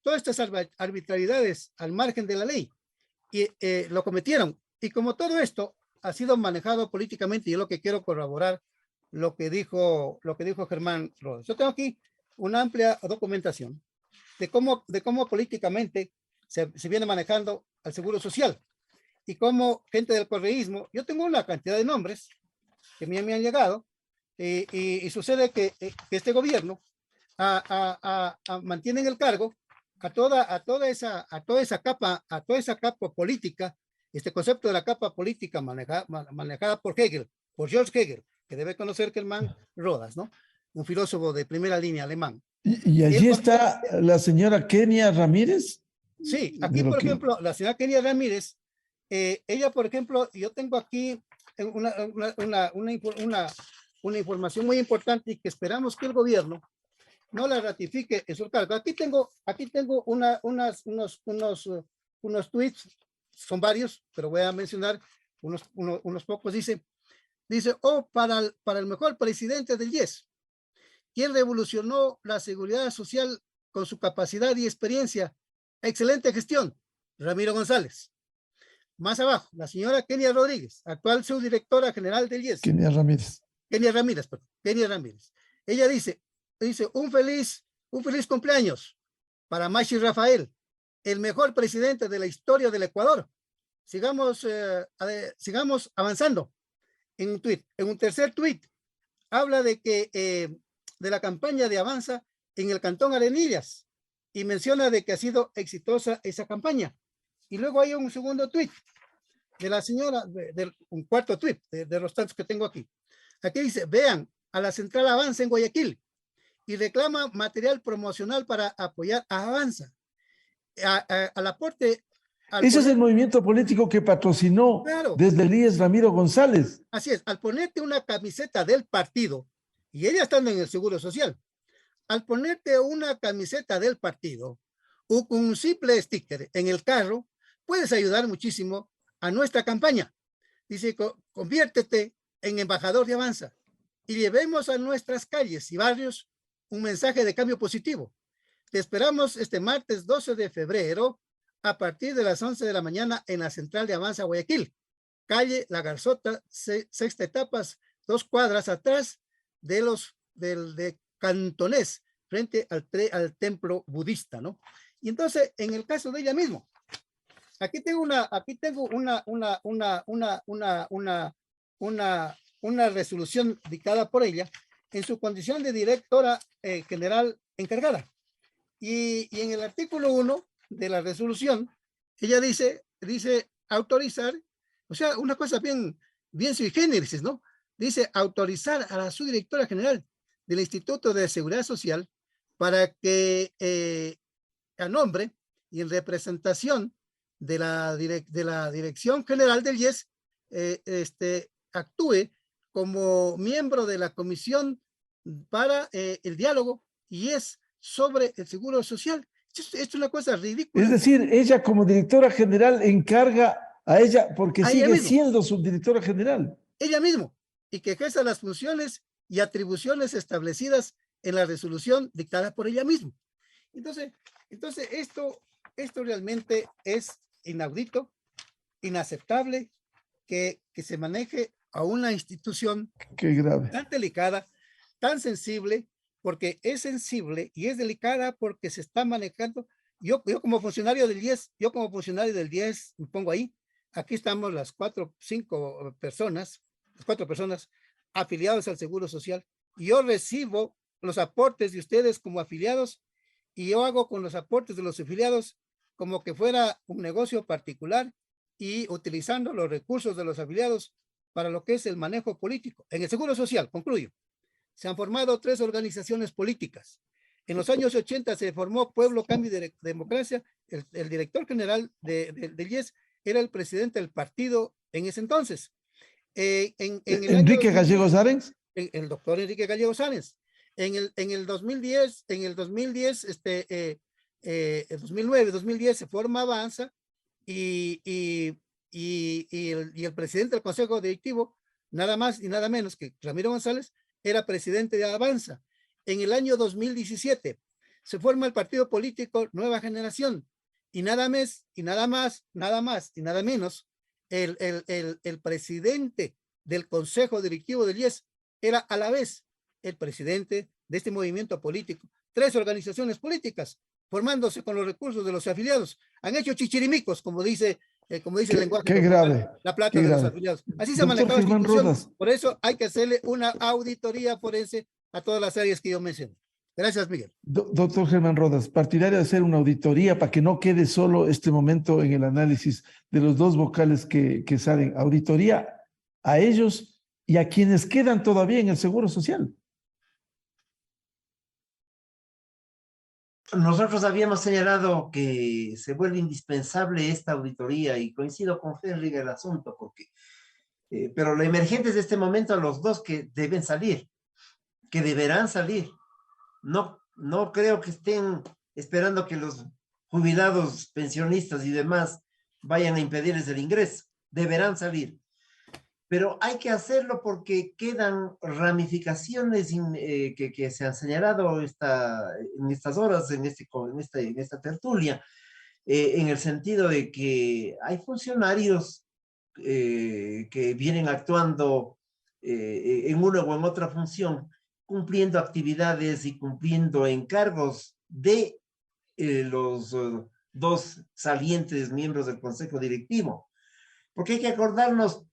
todas estas arbitrariedades al margen de la ley lo cometieron. Y como todo esto ha sido manejado políticamente, y es lo que quiero corroborar lo que dijo Germán Rodas. Yo tengo aquí una amplia documentación de cómo políticamente se viene manejando al Seguro Social y cómo gente del correísmo, yo tengo una cantidad de nombres que me han llegado, y sucede que este gobierno mantiene en el cargo a toda esa capa política, este concepto de la capa política manejada por George Hegel, que debe conocer Germán Rodas, ¿no? Un filósofo de primera línea alemán. Y allí está la señora Kenia Ramírez. Sí, aquí por ejemplo, la señora Kenia Ramírez, ella por ejemplo, yo tengo aquí una información muy importante y que esperamos que el gobierno no la ratifique en su cargo. Aquí tengo unos tweets, son varios, pero voy a mencionar unos pocos. Dice, para el mejor presidente del IES, quien revolucionó la seguridad social con su capacidad y experiencia, excelente gestión, Ramiro González. Más abajo, la señora Kenia Rodríguez, actual subdirectora general del IES. Kenia Ramírez. Kenia Ramírez. Ella dice, un feliz cumpleaños para Mashi Rafael, el mejor presidente de la historia del Ecuador. Sigamos avanzando. En un tercer tuit, habla de que de la campaña de Avanza en el Cantón Arenillas y menciona de que ha sido exitosa esa campaña. Y luego hay un segundo tuit de la señora, un cuarto tuit de los tantos que tengo aquí. Aquí dice, vean a la Central Avanza en Guayaquil y reclama material promocional para apoyar a Avanza. Al aporte... Ese es el movimiento político que patrocinó desde el IES Ramiro González. Así es, al ponerte una camiseta del partido, y ella estando en el Seguro Social, al ponerte una camiseta del partido, o con un simple sticker en el carro, puedes ayudar muchísimo a nuestra campaña. Dice, conviértete en embajador de Avanza y llevemos a nuestras calles y barrios un mensaje de cambio positivo. Te esperamos este martes 12 de febrero a partir de las 11 de la mañana en la Central de Avanza Guayaquil, calle La Garzota, sexta etapas, 2 cuadras atrás de Cantonés, frente al templo budista, ¿no? Y entonces, en el caso de ella mismo, aquí tengo una resolución dictada por ella en su condición de directora general encargada. Y en el artículo 1 de la resolución, ella dice autorizar, o sea, una cosa bien sui generis, ¿no? Dice autorizar a la subdirectora general del Instituto de Seguridad Social para que a nombre y en representación de la Dirección General del IES actúe como miembro de la Comisión para el Diálogo IES sobre el Seguro Social. Esto es una cosa ridícula. Es decir, ella como directora general encarga a ella, porque sigue siendo subdirectora general. Ella misma, y que ejerza las funciones y atribuciones establecidas en la resolución dictada por ella misma. Entonces esto realmente es inaudito, inaceptable que se maneje a una institución Qué grave, tan delicada, tan sensible, porque es sensible y es delicada porque se está manejando. Yo como funcionario del IES, me pongo ahí, aquí estamos las 4 personas afiliadas al Seguro Social, y yo recibo los aportes de ustedes como afiliados, y yo hago con los aportes de los afiliados como que fuera un negocio particular y utilizando los recursos de los afiliados para lo que es el manejo político. En el Seguro Social, concluyo, se han formado 3 organizaciones políticas. En los años 80 se formó Pueblo, Cambio y Democracia. El director general del IES era el presidente del partido en ese entonces. Enrique Gallegos Arens. El doctor Enrique Gallegos Arens. En el 2010, el 2009-2010 se forma Avanza y el presidente del Consejo Directivo, nada más y nada menos que Ramiro González, era presidente de Avanza. En el año 2017 se forma el partido político Nueva Generación y nada más y nada menos el presidente del Consejo Directivo del IES era a la vez el presidente de este movimiento político. 3 organizaciones políticas formándose con los recursos de los afiliados. Han hecho chichirimicos, como dice el lenguaje. Qué grave. La plata de los afiliados. Así se ha manejado esta institución. Por eso hay que hacerle una auditoría forense a todas las áreas que yo mencioné. Gracias, Miguel. Doctor Germán Rodas, partidario de hacer una auditoría para que no quede solo este momento en el análisis de los 2 vocales que salen. Auditoría a ellos y a quienes quedan todavía en el Seguro Social. Nosotros habíamos señalado que se vuelve indispensable esta auditoría y coincido con Henry en el asunto porque Pero lo emergente es de este momento a los dos que deben salir, que deberán salir. No creo que estén esperando que los jubilados, pensionistas y demás vayan a impedirles el ingreso. Deberán salir. Pero hay que hacerlo porque quedan ramificaciones que se han señalado en estas horas, en esta tertulia, en el sentido de que hay funcionarios que vienen actuando en una o en otra función, cumpliendo actividades y cumpliendo encargos de los dos salientes miembros del Consejo Directivo. Porque hay que acordarnos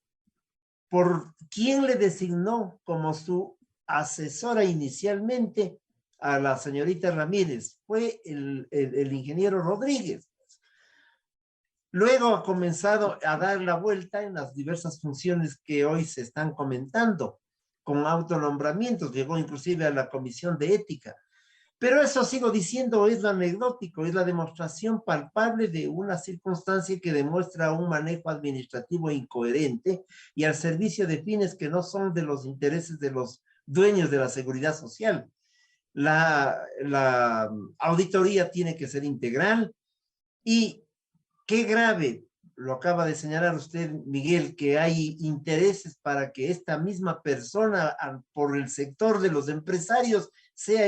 por quién le designó como su asesora inicialmente a la señorita Ramírez. Fue el ingeniero Rodríguez. Luego ha comenzado a dar la vuelta en las diversas funciones que hoy se están comentando, con autonombramientos, llegó inclusive a la Comisión de Ética. Pero eso, sigo diciendo, es lo anecdótico, es la demostración palpable de una circunstancia que demuestra un manejo administrativo incoherente y al servicio de fines que no son de los intereses de los dueños de la seguridad social. La auditoría tiene que ser integral y qué grave, lo acaba de señalar usted, Miguel, que hay intereses para que esta misma persona, por el sector de los empresarios, sea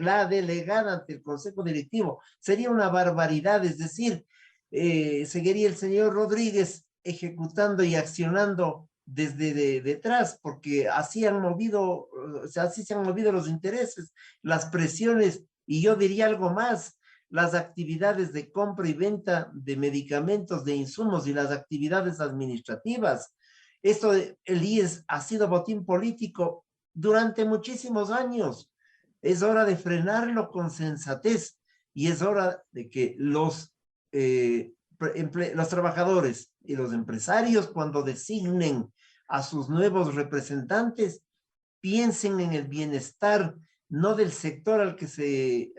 la delegada ante el Consejo Directivo. Sería una barbaridad, es decir, seguiría el señor Rodríguez ejecutando y accionando desde detrás, porque así se han movido los intereses, las presiones, y yo diría algo más, las actividades de compra y venta de medicamentos, de insumos y las actividades administrativas. Esto, el IES ha sido botín político durante muchísimos años. Es hora de frenarlo con sensatez y es hora de que los trabajadores y los empresarios, cuando designen a sus nuevos representantes, piensen en el bienestar no del sector al que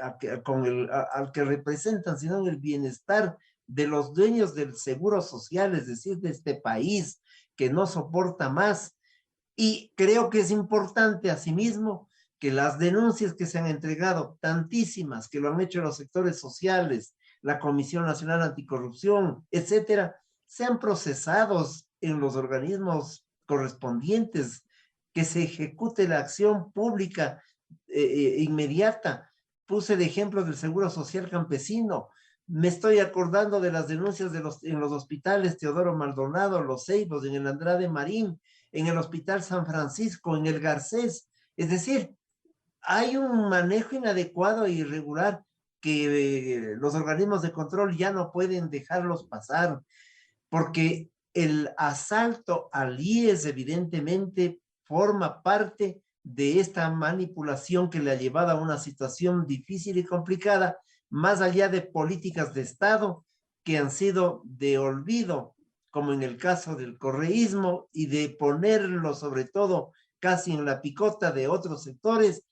representan, sino en el bienestar de los dueños del seguro social, es decir, de este país que no soporta más. Y creo que es importante, asimismo, que las denuncias que se han entregado, tantísimas, que lo han hecho los sectores sociales, la Comisión Nacional Anticorrupción, etcétera, sean procesados en los organismos correspondientes, que se ejecute la acción pública inmediata. Puse el ejemplo del Seguro Social Campesino. Me estoy acordando de las denuncias en los hospitales Teodoro Maldonado, Los Ceibos, en el Andrade Marín, en el Hospital San Francisco, en el Garcés. Es decir, hay un manejo inadecuado e irregular que los organismos de control ya no pueden dejarlos pasar, porque el asalto al IES evidentemente forma parte de esta manipulación que le ha llevado a una situación difícil y complicada, más allá de políticas de Estado que han sido de olvido, como en el caso del correísmo, y de ponerlo sobre todo casi en la picota de otros sectores,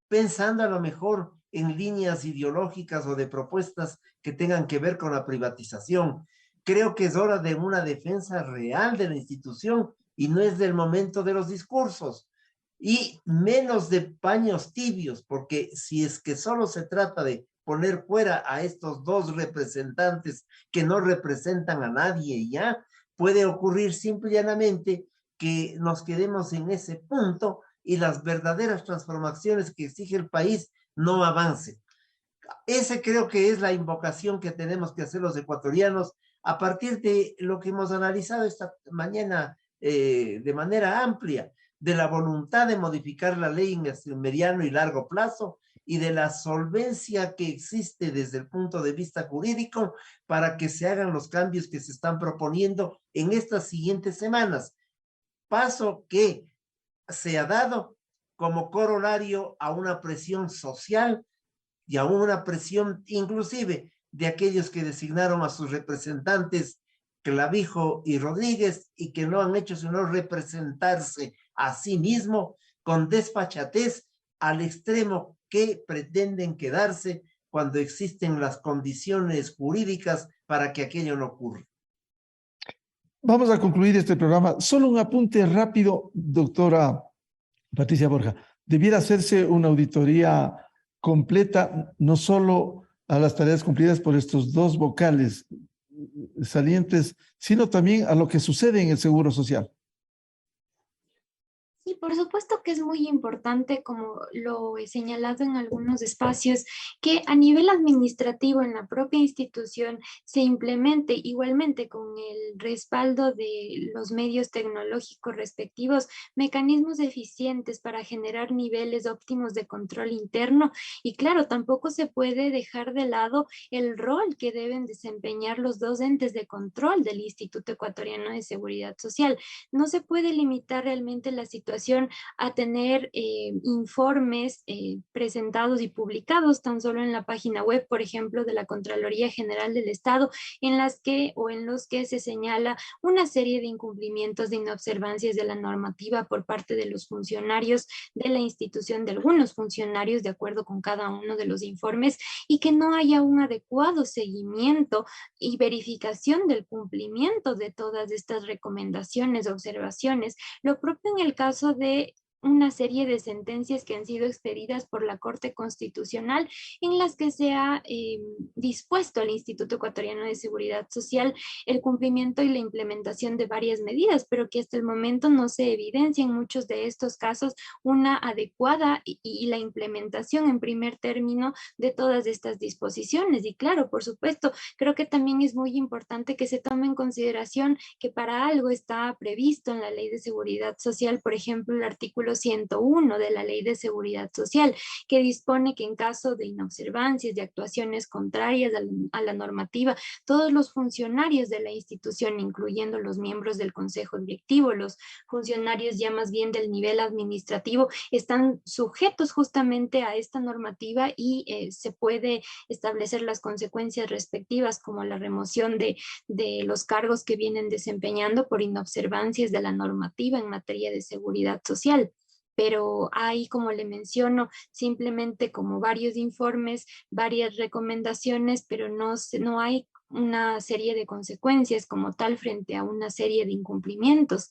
pensando a lo mejor en líneas ideológicas o de propuestas que tengan que ver con la privatización. Creo que es hora de una defensa real de la institución y no es del momento de los discursos. Y menos de paños tibios, porque si es que solo se trata de poner fuera a estos dos representantes que no representan a nadie ya, puede ocurrir simple y llanamente que nos quedemos en ese punto y las verdaderas transformaciones que exige el país no avancen. Ese creo que es la invocación que tenemos que hacer los ecuatorianos a partir de lo que hemos analizado esta mañana de manera amplia, de la voluntad de modificar la ley en el mediano y largo plazo y de la solvencia que existe desde el punto de vista jurídico para que se hagan los cambios que se están proponiendo en estas siguientes semanas. Paso que se ha dado como corolario a una presión social y a una presión inclusive de aquellos que designaron a sus representantes Clavijo y Rodríguez y que no han hecho sino representarse a sí mismo con desfachatez al extremo que pretenden quedarse cuando existen las condiciones jurídicas para que aquello no ocurra. vamos a concluir este programa. Solo un apunte rápido, doctora Patricia Borja. Debiera hacerse una auditoría completa, no solo a las tareas cumplidas por estos dos vocales salientes, sino también a lo que sucede en el Seguro Social. Sí, por supuesto que es muy importante, como lo he señalado en algunos espacios, que a nivel administrativo en la propia institución se implemente igualmente con el respaldo de los medios tecnológicos respectivos, mecanismos eficientes para generar niveles óptimos de control interno. Y claro, tampoco se puede dejar de lado el rol que deben desempeñar los dos entes de control del Instituto Ecuatoriano de Seguridad Social. No se puede limitar realmente la situación a tener informes presentados y publicados tan solo en la página web, por ejemplo, de la Contraloría General del Estado, en los que se señala una serie de incumplimientos, de inobservancias de la normativa por parte de los funcionarios de la institución, de algunos funcionarios, de acuerdo con cada uno de los informes, y que no haya un adecuado seguimiento y verificación del cumplimiento de todas estas recomendaciones, observaciones. Lo propio en el caso de una serie de sentencias que han sido expedidas por la Corte Constitucional en las que se ha dispuesto al Instituto Ecuatoriano de Seguridad Social el cumplimiento y la implementación de varias medidas, pero que hasta el momento no se evidencia en muchos de estos casos una adecuada y la implementación en primer término de todas estas disposiciones. Y claro, por supuesto, creo que también es muy importante que se tome en consideración que para algo está previsto en la Ley de Seguridad Social, por ejemplo, el artículo 101 de la Ley de Seguridad Social, que dispone que en caso de inobservancias, de actuaciones contrarias a la normativa, todos los funcionarios de la institución, incluyendo los miembros del Consejo Directivo, los funcionarios ya más bien del nivel administrativo, están sujetos justamente a esta normativa y se puede establecer las consecuencias respectivas, como la remoción de los cargos que vienen desempeñando por inobservancias de la normativa en materia de seguridad social. Pero hay, como le menciono, simplemente como varios informes, varias recomendaciones, pero no hay una serie de consecuencias como tal frente a una serie de incumplimientos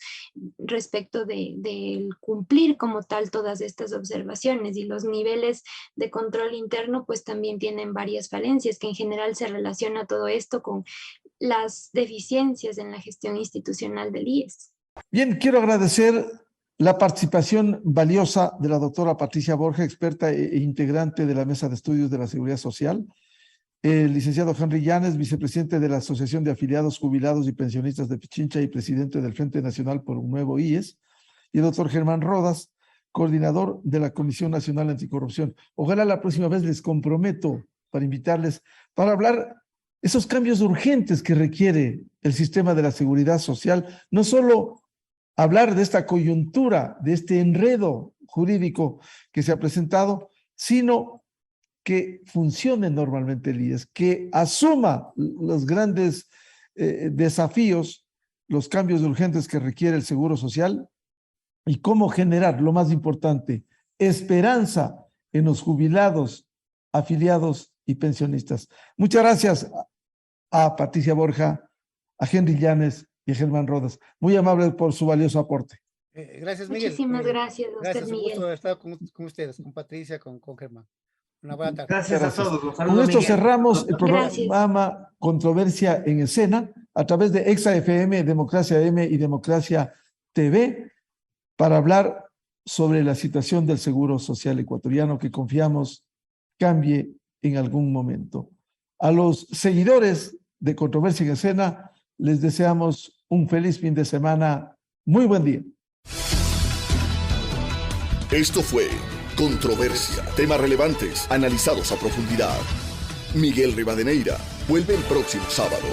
respecto del cumplir como tal todas estas observaciones. Y los niveles de control interno pues también tienen varias falencias, que en general se relaciona todo esto con las deficiencias en la gestión institucional del IES. Bien, quiero agradecer la participación valiosa de la doctora Patricia Borja, experta e integrante de la Mesa de Estudios de la Seguridad Social, el licenciado Henry Llanes, vicepresidente de la Asociación de Afiliados, Jubilados y Pensionistas de Pichincha y presidente del Frente Nacional por un Nuevo IES, y el doctor Germán Rodas, coordinador de la Comisión Nacional Anticorrupción. Ojalá la próxima vez les comprometo para invitarles para hablar esos cambios urgentes que requiere el sistema de la seguridad social, no solo hablar de esta coyuntura, de este enredo jurídico que se ha presentado, sino que funcione normalmente el IES, que asuma los grandes desafíos, los cambios urgentes que requiere el Seguro Social y cómo generar, lo más importante, esperanza en los jubilados, afiliados y pensionistas. Muchas gracias a Patricia Borja, a Henry Llanes y a Germán Rodas. Muy amable por su valioso aporte. Gracias, Miguel. Muchísimas gracias, doctor Gracias, Miguel. un gusto haber estado con ustedes, con Patricia, con Germán. Una buena tarde. Gracias a todos. Con esto cerramos el programa Controversia en Escena a través de Exa FM, Democracia M y Democracia TV para hablar sobre la situación del Seguro Social ecuatoriano que confiamos cambie en algún momento. A los seguidores de Controversia en Escena les deseamos un feliz fin de semana. Muy buen día. Esto fue Controversia. Temas relevantes analizados a profundidad. Miguel Rivadeneira vuelve el próximo sábado.